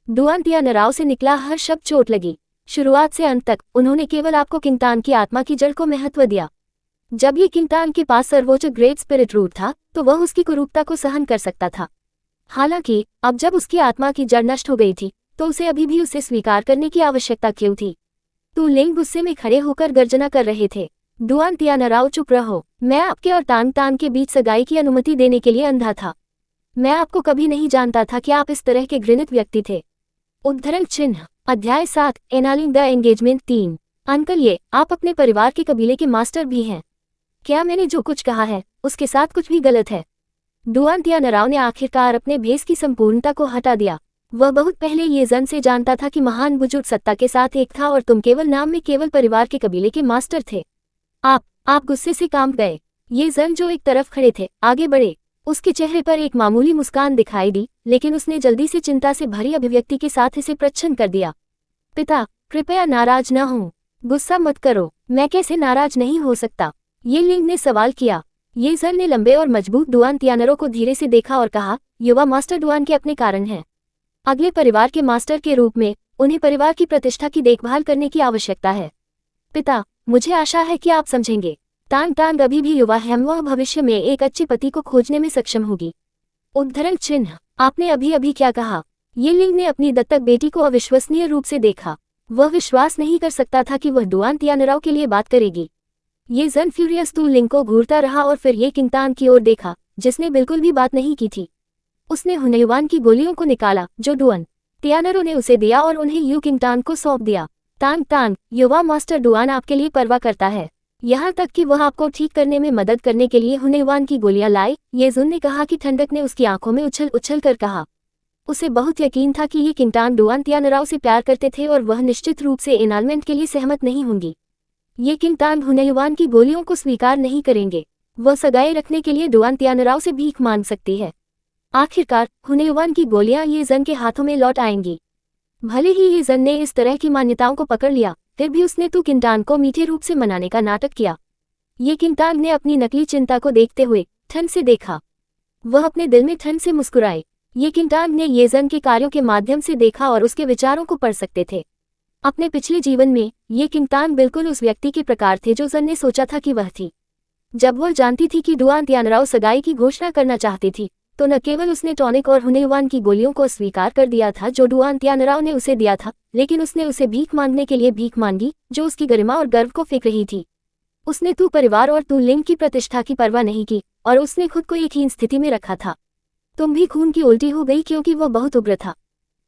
डुआन तियानराओ से निकला हर शब्द चोट लगी। शुरुआत से अंत तक उन्होंने केवल आपको किंगटांग की आत्मा की जड़ को महत्व दिया। जब ये किंगटांग के पास सर्वोच्च ग्रेट स्पिरिट रूट था तो वह उसकी कुरूपता को सहन कर सकता था। हालांकि अब जब उसकी आत्मा की जड़ नष्ट हो गई थी तो उसे अभी भी उसे स्वीकार करने की आवश्यकता क्यों थी? तू लिंग गुस्से में खड़े होकर गर्जना कर रहे थे। डुआन तियानाराओ चुप रहो। मैं आपके और तांग तांग के बीच सगाई की अनुमति देने के लिए अंधा था। मैं आपको कभी नहीं जानता था कि आप इस तरह के घृणित व्यक्ति थे। उद्धरण चिन्ह। अध्याय 7 एनालिंग द एंगेजमेंट 3। अंकल, ये आप अपने परिवार के कबीले के मास्टर भी हैं। क्या मैंने जो कुछ कहा है उसके साथ कुछ भी गलत है? डुआन तियानाराओ ने आखिरकार अपने भेष की संपूर्णता को हटा दिया। वह बहुत पहले ये जन से जानता था कि महान बुजुर्ग सत्ता के साथ एक था और तुम केवल नाम में केवल परिवार के कबीले के मास्टर थे। आप गुस्से से कांप गए। ये जन जो एक तरफ खड़े थे आगे बढ़े। उसके चेहरे पर एक मामूली मुस्कान दिखाई दी, लेकिन उसने जल्दी से चिंता से भरी अभिव्यक्ति के साथ इसे प्रच्छन्न कर दिया। पिता, कृपया नाराज न हो। गुस्सा मत करो। मैं कैसे नाराज नहीं हो सकता? ये लिंग ने सवाल किया। ये जन ने लंबे और मजबूत डुआन तियानारो को धीरे से देखा और कहा, युवा मास्टर डुआन के अपने कारण हैं। अगले परिवार के मास्टर के रूप में उन्हें परिवार की प्रतिष्ठा की देखभाल करने की आवश्यकता है। पिता, मुझे आशा है कि आप समझेंगे। तांग तांग अभी भी युवा है, वह भविष्य में एक अच्छे पति को खोजने में सक्षम होगी। उद्धरण चिन्ह। आपने अभी अभी क्या कहा? ये लिंग ने अपनी दत्तक बेटी को अविश्वसनीय रूप से देखा। वह विश्वास नहीं कर सकता था कि वह डुआन तियानाराओ के लिए बात करेगी। ये जन फ्यूरियस टू लिंग को घूरता रहा और फिर ये किंगतान की ओर देखा, जिसने बिल्कुल भी बात नहीं की थी। उसने हुनयुआन की गोलियों को निकाला जो डुआन तियानारो ने उसे दिया और उन्हें यू किंगतान को सौंप दिया। तांग तांग, युवा मास्टर डुआन आपके लिए परवाह करता है, यहाँ तक कि वह आपको ठीक करने में मदद करने के लिए हुनयुआन की गोलियां लाए। ये जुन ने कहा कि ठंडक ने उसकी आंखों में उछल उछल कर कहा। उसे बहुत यकीन था कि ये किंगतान डुआन तियानाराओ से प्यार करते थे और वह निश्चित रूप से एनालमेंट के लिए सहमत नहीं होंगी। ये किंगतान हुनयुआन की गोलियों को स्वीकार नहीं करेंगे। वह सगाई रखने के लिए डुआन तियानाराओ से भीख मांग सकती है। आखिरकार हुनयुआन की गोलियां ये जन के हाथों में लौट आएंगी। भले ही ये जन ने इस तरह की मान्यताओं को पकड़ लिया, फिर भी उसने तू किंगतान को मीठे रूप से मनाने का नाटक किया। ये किंगतान ने अपनी नकली चिंता को देखते हुए ठंड से देखा। वह अपने दिल में ठंड से मुस्कुराए। ये किंगतान ने ये जन के कार्यों के माध्यम से देखा और उसके विचारों को पढ़ सकते थे। अपने पिछले जीवन में ये किंगतान बिल्कुल उस व्यक्ति के प्रकार थे जो जन ने सोचा था कि वह थी। जब वह जानती थी कि डुआन तियानाराओ सगाई की घोषणा करना चाहती थी, तो न केवल उसने टॉनिक और हुनयुआन की गोलियों को स्वीकार कर दिया था जो डुआन तियानाराओ ने उसे दिया था, लेकिन उसने उसे भीख मांगने के लिए भीख मांगी जो उसकी गरिमा और गर्व को फेंक रही थी। उसने तू परिवार और तू लिंग की प्रतिष्ठा की परवाह नहीं की और उसने खुद को एक हीन स्थिति में रखा था। तुम भी खून की उल्टी हो गई क्योंकि वह बहुत उग्र था।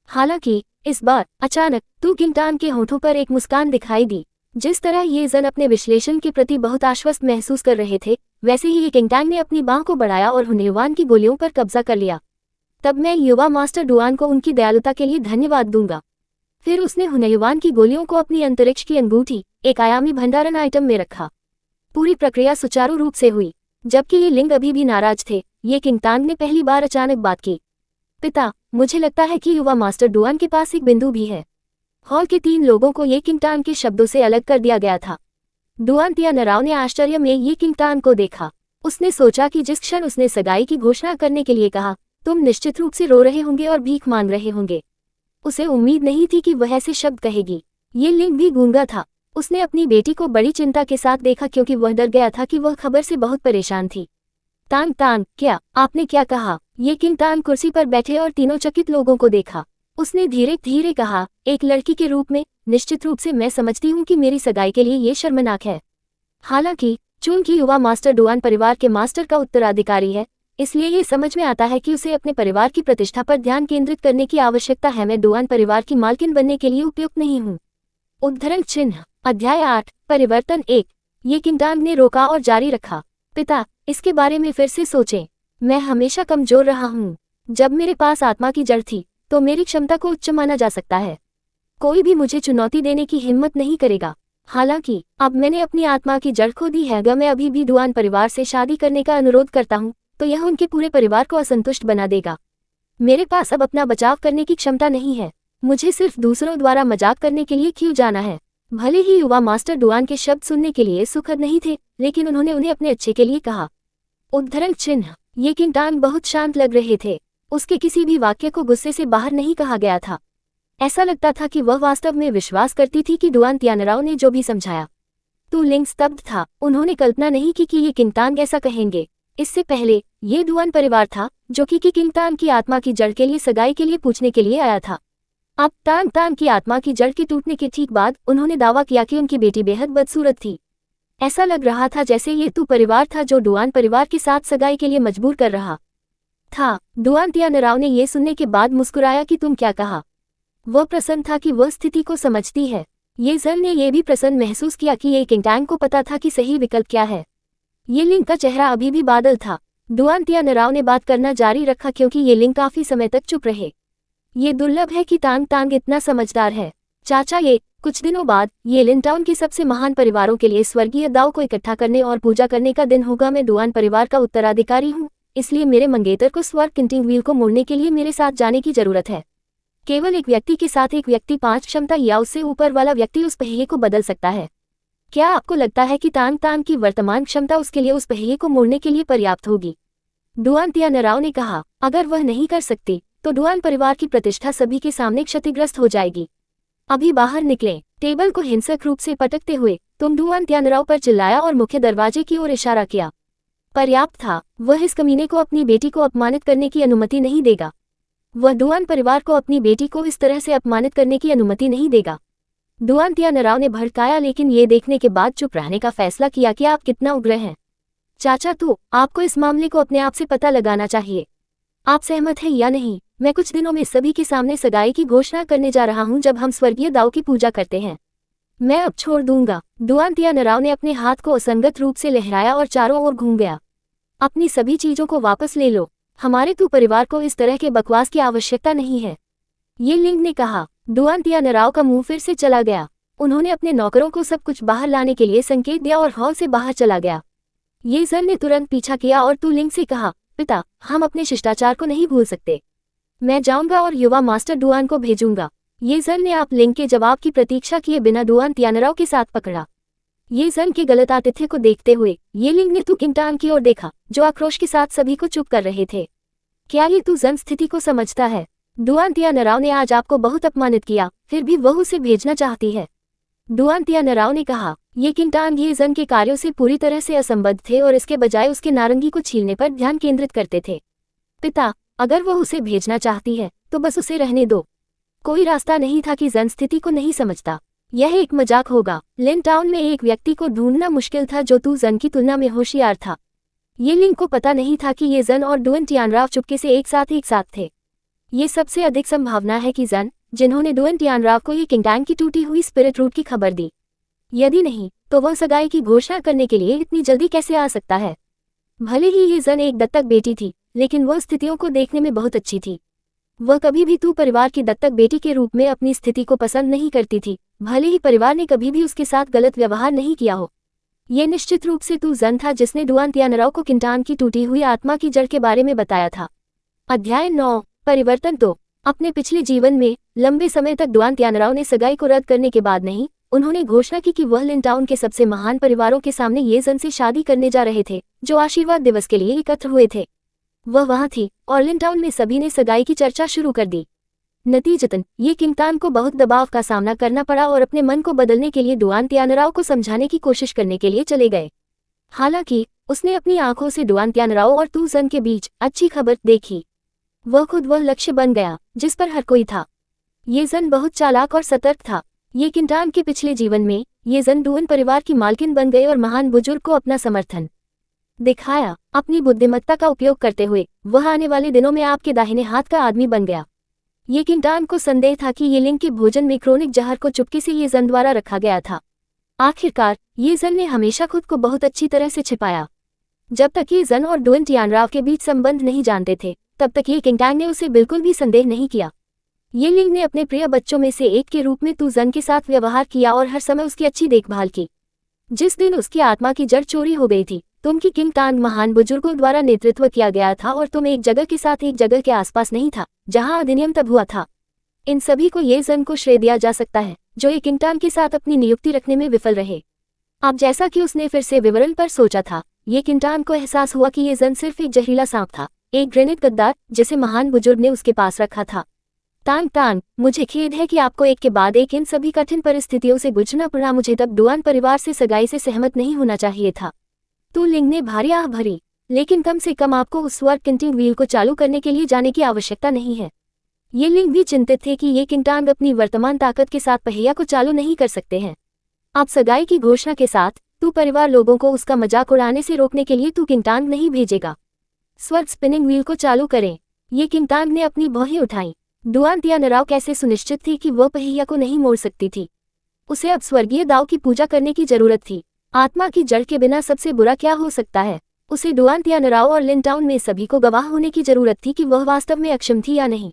हालांकि इस बार अचानक तू किंगतान के होठों पर एक मुस्कान दिखाई दी। जिस तरह ये जन अपने विश्लेषण के प्रति बहुत आश्वस्त महसूस कर रहे थे, वैसे ही ये किंगतान ने अपनी बांह को बढ़ाया और हुनयुआन की गोलियों पर कब्जा कर लिया। तब मैं युवा मास्टर डुआन को उनकी दयालुता के लिए धन्यवाद दूंगा। फिर उसने हुनयुआन की गोलियों को अपनी अंतरिक्ष की अंगूठी, एक आयामी भंडारण आइटम में रखा। पूरी प्रक्रिया सुचारू रूप से हुई। जबकि ये लिंग अभी भी नाराज थे, ये किंगतान ने पहली बार अचानक बात की। पिता, मुझे लगता है कि युवा मास्टर डुआन के पास एक बिंदु भी है। हॉल के 3 लोगों को ये किंगतान के शब्दों से अलग कर दिया गया था। डुआन तियानाराओ ने आश्चर्य में ये किंगतान को देखा। उसने सोचा कि जिस क्षण उसने सगाई की घोषणा करने के लिए कहा, तुम निश्चित रूप से रो रहे होंगे और भीख मांग रहे होंगे। उसे उम्मीद नहीं थी कि वह ऐसे शब्द कहेगी। ये लिंग भी गूंगा था। उसने अपनी बेटी को बड़ी चिंता के साथ देखा क्योंकि वह डर गया था कि वह खबर से बहुत परेशान थी। तांग तांग, क्या आपने क्या कहा? ये किंगतान कुर्सी पर बैठे और तीनों चकित लोगों को देखा। उसने धीरे धीरे कहा, एक लड़की के रूप में निश्चित रूप से मैं समझती हूँ कि मेरी सगाई के लिए ये शर्मनाक है। हालांकि चूंकि युवा मास्टर डुआन परिवार के मास्टर का उत्तराधिकारी है, इसलिए ये समझ में आता है कि उसे अपने परिवार की प्रतिष्ठा पर ध्यान केंद्रित करने की आवश्यकता है। मैं डुआन परिवार की मालकिन बनने के लिए उपयुक्त नहीं हूँ। उद्धरण चिन्ह। अध्याय 8 परिवर्तन 1। ये किंगतान ने रोका और जारी रखा। पिता, इसके बारे में फिर से सोचें। मैं हमेशा कमजोर रहा हूँ। जब मेरे पास आत्मा की जड़ थी तो मेरी क्षमता को उच्च माना जा सकता है। कोई भी मुझे चुनौती देने की हिम्मत नहीं करेगा। हालांकि अब मैंने अपनी आत्मा की जड़ खो दी है। अगर मैं अभी भी डुआन परिवार से शादी करने का अनुरोध करता हूँ तो यह उनके पूरे परिवार को असंतुष्ट बना देगा। मेरे पास अब अपना बचाव करने की क्षमता नहीं है। मुझे सिर्फ दूसरों द्वारा मजाक करने के लिए क्यों जाना है? भले ही युवा मास्टर डुआन के शब्द सुनने के लिए सुखद नहीं थे, लेकिन उन्होंने उन्हें अपने अच्छे के लिए कहा। उद्धरण चिन्ह। ये किंगतान बहुत शांत लग रहे थे। उसके किसी भी वाक्य को गुस्से से बाहर नहीं कहा गया था। ऐसा लगता था कि वह वास्तव में विश्वास करती थी कि डुआन तियानाराओ ने जो भी समझाया। तू लिंग स्तब्ध था। उन्होंने कल्पना नहीं की कि ये किंगतान ऐसा कहेंगे। इससे पहले ये डुआन परिवार था जो कि किंगतान की आत्मा की जड़ के लिए सगाई के लिए पूछने के लिए आया था। अब तांग तांग की आत्मा की जड़ के टूटने के ठीक बाद उन्होंने दावा किया कि उनकी बेटी बेहद बदसूरत थी। ऐसा लग रहा था जैसे ये तू परिवार था जो डुआन परिवार के साथ सगाई के लिए मजबूर कर रहा था। डुआन तियानराव ने यह सुनने के बाद मुस्कुराया कि तुम क्या कहा। वह प्रसन्न था कि वह स्थिति को समझती है। ये जन ने यह भी प्रसन्न महसूस किया कि ये किंगटैंग को पता था कि सही विकल्प क्या है। ये लिंग का चेहरा अभी भी बादल था। डुआन तियानराव ने बात करना जारी रखा क्योंकि ये लिंग काफी समय तक चुप रहे। ये दुर्लभ है कि तांग तांग इतना समझदार है। चाचा, ये कुछ दिनों बाद ये लिनटाउन के सबसे महान परिवारों के लिए स्वर्गीय दाव को इकट्ठा करने और पूजा करने का दिन होगा। मैं डुआन परिवार का उत्तराधिकारी हूँ, इसलिए मेरे मंगेतर को स्वर्ग किंटिंग व्हील को मोड़ने के लिए मेरे साथ जाने की जरूरत है। केवल एक व्यक्ति के साथ एक व्यक्ति 5 क्षमता या उससे ऊपर वाला व्यक्ति उस पहिए को बदल सकता है। क्या आपको लगता है कि तांग तांग की वर्तमान क्षमता उसके लिए उस पहिए को मोड़ने के लिए पर्याप्त होगी? डुआन तियानराव ने कहा, अगर वह नहीं कर सकती तो डुआन परिवार की प्रतिष्ठा सभी के सामने क्षतिग्रस्त हो जाएगी। अभी बाहर निकलें। टेबल को हिंसक रूप से पटकते हुए तुम डुआन तियानराव पर चिल्लाया और मुख्य दरवाजे की ओर इशारा किया। पर्याप्त था। वह इस कमीने को अपनी बेटी को अपमानित करने की अनुमति नहीं देगा। वह डुआन परिवार को अपनी बेटी को इस तरह से अपमानित करने की अनुमति नहीं देगा। डुआन तियानराव ने भड़काया, लेकिन ये देखने के बाद चुप रहने का फैसला किया कि आप कितना उग्र हैं। चाचा, तो आपको इस मामले को अपने आप से पता लगाना चाहिए। आप सहमत हैं या नहीं? मैं कुछ दिनों में सभी के सामने सगाई की घोषणा करने जा रहा हूं जब हम स्वर्गीय दाव की पूजा करते हैं। मैं अब छोड़ दूंगा। डुआन तियानराव ने अपने हाथ को असंगत रूप से लहराया और चारों ओर घूम गया। अपनी सभी चीजों को वापस ले लो। हमारे तू परिवार को इस तरह के बकवास की आवश्यकता नहीं है, ये लिंग ने कहा। डुआन तियानराव का मुंह फिर से चला गया। उन्होंने अपने नौकरों को सब कुछ बाहर लाने के लिए संकेत दिया और हॉल से बाहर चला गया। ये जन ने तुरंत पीछा किया और तू लिंग से कहा, पिता, हम अपने शिष्टाचार को नहीं भूल सकते। मैं जाऊंगा और युवा मास्टर डुआन को भेजूंगा। ये जन ने आप लिंग के जवाब की प्रतीक्षा किए बिना डुआन तियानराव के साथ पकड़ा। ये जन के गलत आतिथ्य को देखते हुए ये लिंग ने तू किंगटान की ओर देखा, जो आक्रोश के साथ सभी को चुप कर रहे थे। क्या ये तू जन स्थिति को समझता है? डुआन तियानराव ने आज आपको बहुत अपमानित किया, फिर भी वह उसे भेजना चाहती है। डुआन तियानराव ने कहा, ये किंगटान ये जन के कार्यों से पूरी तरह से असंबद्ध थे और इसके बजाय उसके नारंगी को छीलने पर ध्यान केंद्रित करते थे। पिता, अगर वह उसे भेजना चाहती है तो बस उसे रहने दो। कोई रास्ता नहीं था कि जन स्थिति को नहीं समझता। यह एक मजाक होगा। लिन टाउन में एक व्यक्ति को ढूंढना मुश्किल था जो तू जन की तुलना में होशियार था। ये लिंग को पता नहीं था कि ये जन और डुआन तियानराव चुपके से एक साथ थे। ये सबसे अधिक संभावना है कि जन, जिन्होंने डुआन तियानराव को ये किंगटैंग की टूटी हुई स्पिरिट रूट की खबर दी। यदि नहीं, तो वह सगाई की घोषणा करने के लिए इतनी जल्दी कैसे आ सकता है? भले ही ये जन एक दत्तक बेटी थी, लेकिन वह स्थितियों को देखने में बहुत अच्छी थी। वह कभी भी तू परिवार की दत्तक बेटी के रूप में अपनी स्थिति को पसंद नहीं करती थी, भले ही परिवार ने कभी भी उसके साथ गलत व्यवहार नहीं किया हो। यह निश्चित रूप से तू जन था जिसने डुआन तियानराव को किंगटान की टूटी हुई आत्मा की जड़ के बारे में बताया था। अध्याय 9, परिवर्तन। तो अपने पिछले जीवन में लंबे समय तक डुआन तियानराव ने सगाई को रद्द करने के बाद नहीं, उन्होंने घोषणा की कि वह लिन टाउन के सबसे महान परिवारों के सामने ये जन से शादी करने जा रहे थे, जो आशीर्वाद दिवस के लिए एकत्र हुए थे। वह वहां थी और लिन टाउन में सभी ने सगाई की चर्चा शुरू कर दी। नतीजतन ये किंगटान को बहुत दबाव का सामना करना पड़ा और अपने मन को बदलने के लिए डुआन तियानराव को समझाने की कोशिश करने के लिए चले गए। हालांकि उसने अपनी आंखों से डुआन तियानराव और तू जन के बीच अच्छी खबर देखी। वह खुद वह लक्ष्य बन गया जिस पर हर कोई था। ये जन बहुत चालाक और सतर्क था। ये किंगटान के पिछले जीवन में ये जन डुआन परिवार की मालकिन बन गए और महान बुजुर्ग को अपना समर्थन दिखाया। अपनी बुद्धिमत्ता का उपयोग करते हुए वह आने वाले दिनों में आपके दाहिने हाथ का आदमी बन गया। ये किंगटान को संदेह था कि ये लिंग के भोजन में क्रोनिक जहर को चुपके से ये जन द्वारा रखा गया था। आखिरकार ये जन ने हमेशा खुद को बहुत अच्छी तरह से छिपाया। जब तक ये जन और डुआन तियानराव के बीच संबंध नहीं जानते थे, तब तक ये किंगटान ने उसे बिल्कुल भी संदेह नहीं किया। ये लिंग ने अपने प्रिय बच्चों में से एक के रूप में तू जन के साथ व्यवहार किया और हर समय उसकी अच्छी देखभाल की। जिस दिन उसकी आत्मा की जड़ चोरी हो गई थी, तुम की किंगटान महान बुजुर्गों द्वारा नेतृत्व किया गया था और तुम एक जगह के साथ एक जगह के आसपास नहीं था जहां अधिनियम तब हुआ था। इन सभी को ये जन को श्रेय दिया जा सकता है जो एक किंगटान के साथ अपनी नियुक्ति रखने में विफल रहे। अब जैसा कि उसने फिर से विवरण पर सोचा था, ये किंगटान को एहसास हुआ कि ये जन सिर्फ एक जहरीला सांप था, एक घृणित गद्दार जिसे महान बुजुर्ग ने उसके पास रखा था। तांग तांग, मुझे खेद है कि आपको एक के बाद एक इन सभी कठिन परिस्थितियों से गुजरना पड़ा। मुझे तब डुआन परिवार से सगाई से सहमत नहीं होना चाहिए था। तू लिंग ने भारी आह भरी, लेकिन कम से कम आपको उस स्वर्ग किंटिंग व्हील को चालू करने के लिए जाने की आवश्यकता नहीं है। ये लिंग भी चिंतित थे कि ये किंगटान अपनी वर्तमान ताकत के साथ पहिया को चालू नहीं कर सकते हैं। आप सगाई की घोषणा के साथ तू परिवार लोगों को उसका मजाक उड़ाने से रोकने के लिए तू किंगटांग नहीं भेजेगा। स्वर्ग स्पिनिंग व्हील को चालू करें। ये किंगटांग ने अपनी भौहें उठाईं। डुआन तियानराव कैसे सुनिश्चित थी कि वह पहिया को नहीं मोड़ सकती थी। उसे अब स्वर्गीय दाव की पूजा करने की जरूरत थी। आत्मा की जड़ के बिना सबसे बुरा क्या हो सकता है। उसे डुआन तियानराव और लिनटाउन में सभी को गवाह होने की जरूरत थी कि वह वास्तव में अक्षम थी या नहीं।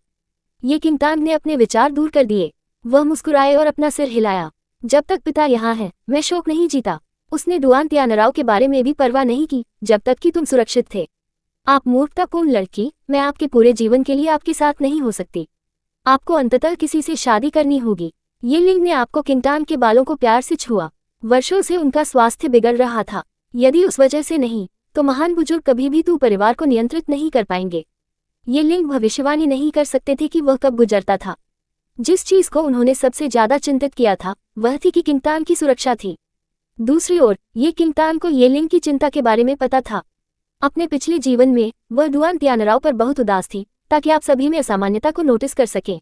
ये किंगटांग ने अपने विचार दूर कर दिए। वह मुस्कुराए और अपना सिर हिलाया। जब तक पिता यहाँ है मैं शोक नहीं जीता। उसने डुआन तियानराव के बारे में भी परवाह नहीं की जब तक कि तुम सुरक्षित थे। आप मूर्खतापूर्ण लड़की, मैं आपके पूरे जीवन के लिए आपके साथ नहीं हो सकती। आपको अंततः किसी से शादी करनी होगी। ये लिंग ने आपको किंगटांग के बालों को प्यार से छुआ। वर्षों से उनका स्वास्थ्य बिगड़ रहा था। यदि उस वजह से नहीं तो महान बुजुर्ग कभी भी तू परिवार को नियंत्रित नहीं कर पाएंगे। ये लिंग भविष्यवाणी नहीं कर सकते थे कि वह कब गुजरता था। जिस चीज को उन्होंने सबसे ज्यादा चिंतित किया था वह थी कि किंगटांग की सुरक्षा थी। दूसरी ओर ये किंगटांग को ये लिंग की चिंता के बारे में पता था। अपने पिछले जीवन में वह डुआन तियानराव पर बहुत उदास थी ताकि आप सभी में असामान्यता को नोटिस कर सकें।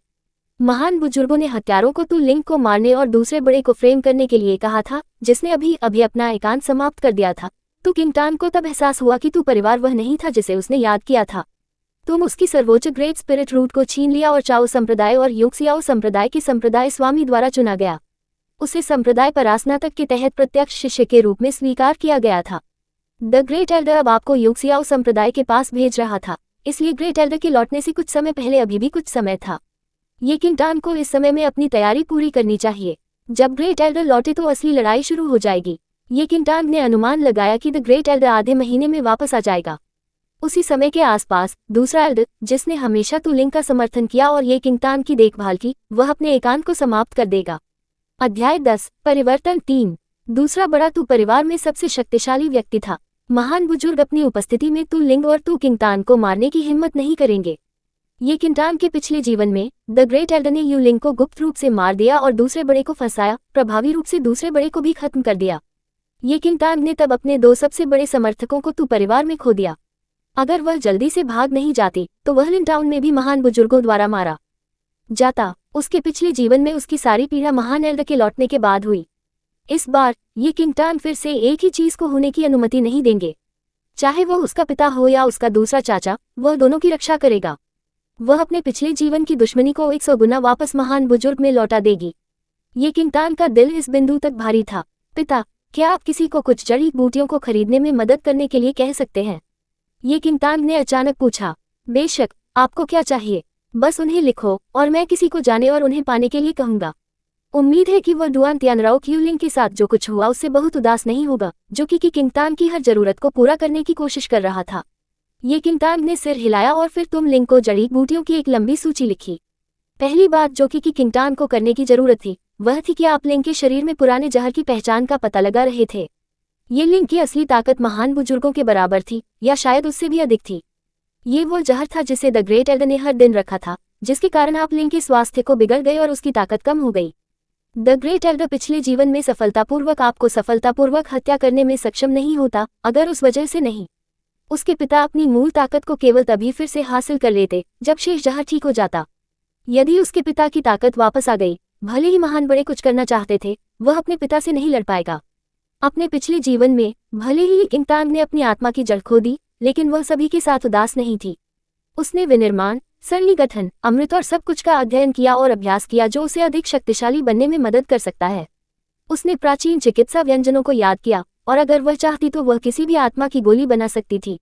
महान बुजुर्गों ने हत्यारों को तू लिंग को मारने और दूसरे बड़े को फ्रेम करने के लिए कहा था, जिसने अभी अभी अपना एकांत समाप्त कर दिया था। तो किंगटांग को तब एहसास हुआ कि तू परिवार वह नहीं था जिसे उसने याद किया था। तुम उसकी सर्वोच्च ग्रेट स्पिरिट रूट को छीन लिया और चाओ संप्रदाय और योक्सियाओ संप्रदाय के संप्रदाय स्वामी द्वारा चुना गया। उसे संप्रदाय परास्नातक के तहत प्रत्यक्ष शिष्य के रूप में स्वीकार किया गया था। द ग्रेट एल्डर अब आपको योक्सियाओ संप्रदाय के पास भेज रहा था, इसलिए ग्रेट एल्डर के लौटने से कुछ समय पहले अभी भी कुछ समय था। ये किंगटांग को इस समय में अपनी तैयारी पूरी करनी चाहिए। जब ग्रेट एल्डर लौटे तो असली लड़ाई शुरू हो जाएगी। ये किंगटांग ने अनुमान लगाया कि द ग्रेट एल्डर आधे महीने में वापस आ जाएगा। उसी समय के आसपास दूसरा एल्डर, जिसने हमेशा तू लिंग का समर्थन किया और ये किंगटांग की देखभाल की, वह अपने एकांत को समाप्त कर देगा। अध्याय 10 परिवर्तन 3। दूसरा बड़ा तू परिवार में सबसे शक्तिशाली व्यक्ति था। महान बुजुर्ग अपनी उपस्थिति में तू लिंग और तू किंगटांग को मारने की हिम्मत नहीं करेंगे। ये किंगटांग के पिछले जीवन में द ग्रेट एल्डर ने यू लिंग को गुप्त रूप से मार दिया और दूसरे बड़े को फंसाया, प्रभावी रूप से दूसरे बड़े को भी खत्म कर दिया। ये किंगटांग ने तब अपने 2 सबसे बड़े समर्थकों को तू परिवार में खो दिया। अगर वह जल्दी से भाग नहीं जाती तो वह लिनटाउन में भी महान बुजुर्गों द्वारा मारा जाता। उसके पिछले जीवन में उसकी सारी पीड़ा महान एल्डर के लौटने के बाद हुई। इस बार ये किंगटांग फिर से एक ही चीज को होने की अनुमति नहीं देंगे। चाहे वह उसका पिता हो या उसका दूसरा चाचा, वह दोनों की रक्षा करेगा। वह अपने पिछले जीवन की दुश्मनी को 100 गुना वापस महान बुजुर्ग में लौटा देगी। ये किंगटांग का दिल इस बिंदु तक भारी था। पिता, क्या आप किसी को कुछ जड़ी बूटियों को खरीदने में मदद करने के लिए कह सकते हैं? ये किंगटांग ने अचानक पूछा। बेशक, आपको क्या चाहिए? बस उन्हें लिखो और मैं किसी को जाने और उन्हें पाने के लिए कहूंगा। उम्मीद है कि वह डुआन तियानराव क्यूलिंग के साथ जो कुछ हुआ उससे बहुत उदास नहीं होगा, जो कि किंगटांग की हर जरूरत को पूरा करने की कोशिश कर रहा था। ये किंगटांग ने सिर हिलाया और फिर तुम लिंग को जड़ी बूटियों की एक लंबी सूची लिखी। पहली बात जो कि किंगटांग को करने की जरूरत थी वह थी कि आप लिंग के शरीर में पुराने जहर की पहचान का पता लगा रहे थे। ये लिंग की असली ताकत महान बुजुर्गों के बराबर थी या शायद उससे भी अधिक थी। ये वो जहर था जिसे द ग्रेट एल्डर ने हर दिन रखा था, जिसके कारण आप लिंग के स्वास्थ्य को बिगड़ गए और उसकी ताकत कम हो गई। द ग्रेट एल्डर पिछले जीवन में सफलतापूर्वक आपको सफलतापूर्वक हत्या करने में सक्षम नहीं होता अगर उस वजह से नहीं। उसके पिता अपनी मूल ताकत को केवल तभी फिर से हासिल कर लेते जब शेष जहर ठीक हो जाता। यदि उसके पिता की ताकत वापस आ गई, भले ही महान बड़े कुछ करना चाहते थे, वह अपने पिता से नहीं लड़ पाएगा। अपने पिछले जीवन में भले ही किंगटांग ने अपनी आत्मा की जड़ खो दी, लेकिन वह सभी के साथ उदास नहीं थी। उसने विनिर्माण, सरली गठन, अमृत और सब कुछ का अध्ययन किया और अभ्यास किया जो उसे अधिक शक्तिशाली बनने में मदद कर सकता है। उसने प्राचीन चिकित्सा व्यंजनों को याद किया और अगर वह चाहती तो वह किसी भी आत्मा की गोली बना सकती थी।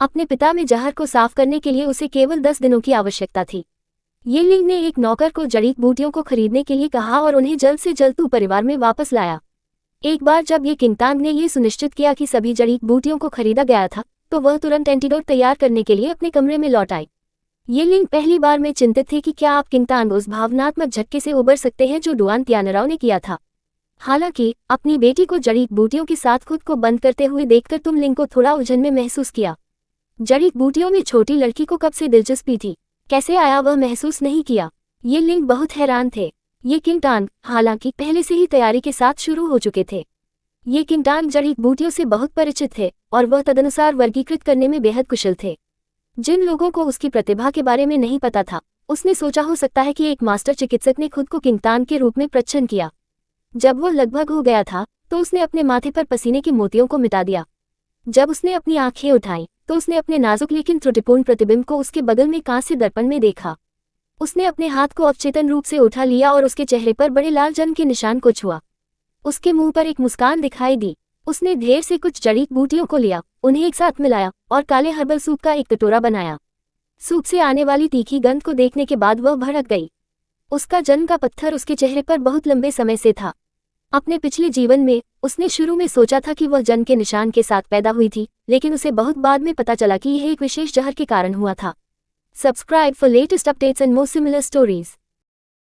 अपने पिता में जहर को साफ करने के लिए उसे केवल 10 दिनों की आवश्यकता थी। ये लिंग ने एक नौकर को जड़ी बूटियों को खरीदने के लिए कहा और उन्हें जल्द से जल्द तू परिवार में वापस लाया। एक बार जब ये किंगटांग ने यह सुनिश्चित किया कि सभी जड़ी बूटियों को खरीदा गया था, तो वह तुरंत एंटीडोट तैयार करने के लिए अपने कमरे में लौट आई। ये लिंग पहली बार में चिंतित थे कि क्या आप किंगटांग उस भावनात्मक झटके से उबर सकते हैं जो डुआन तियानराव ने किया था। हालांकि अपनी बेटी को जड़ी बूटियों के साथ खुद को बंद करते हुए देखकर तुम लिंग को थोड़ा उलझन में महसूस किया। जड़ी बूटियों में छोटी लड़की को कब से दिलचस्पी थी, कैसे आया वह महसूस नहीं किया। ये लिंग बहुत हैरान थे। ये किंगटांग हालांकि पहले से ही तैयारी के साथ शुरू हो चुके थे। ये किंगटांग जड़ी बूटियों से बहुत परिचित थे और वह तदनुसार वर्गीकृत करने में बेहद कुशल थे। जिन लोगों को उसकी प्रतिभा के बारे में नहीं पता था, उसने सोचा हो सकता है कि एक मास्टर चिकित्सक ने खुद को किंगटांग के रूप में प्रच्छन्न किया। जब वो लगभग हो गया था तो उसने अपने माथे पर पसीने के मोतियों को मिटा दिया। जब उसने अपनी आंखें उठाईं तो उसने अपने नाजुक लेकिन त्रुटिपूर्ण प्रतिबिंब को उसके बगल में कांस्य दर्पण में देखा। उसने अपने हाथ को अवचेतन रूप से उठा लिया और उसके चेहरे पर बड़े लाल जंग के निशान को छुआ। उसके मुंह पर एक मुस्कान दिखाई दी। उसने ढेर से कुछ जड़ी बूटियों को लिया, उन्हें एक साथ मिलाया और काले हर्बल सूप का एक कटोरा बनाया। सूप से आने वाली तीखी गंध को देखने के बाद वह भड़क गई। उसका जन्म का पत्थर उसके चेहरे पर बहुत लंबे समय से था। अपने पिछले जीवन में उसने शुरू में सोचा था कि वह जन्म के निशान के साथ पैदा हुई थी, लेकिन उसे बहुत बाद में पता चला कि यह एक विशेष जहर के कारण हुआ था। Subscribe for latest updates and more similar stories.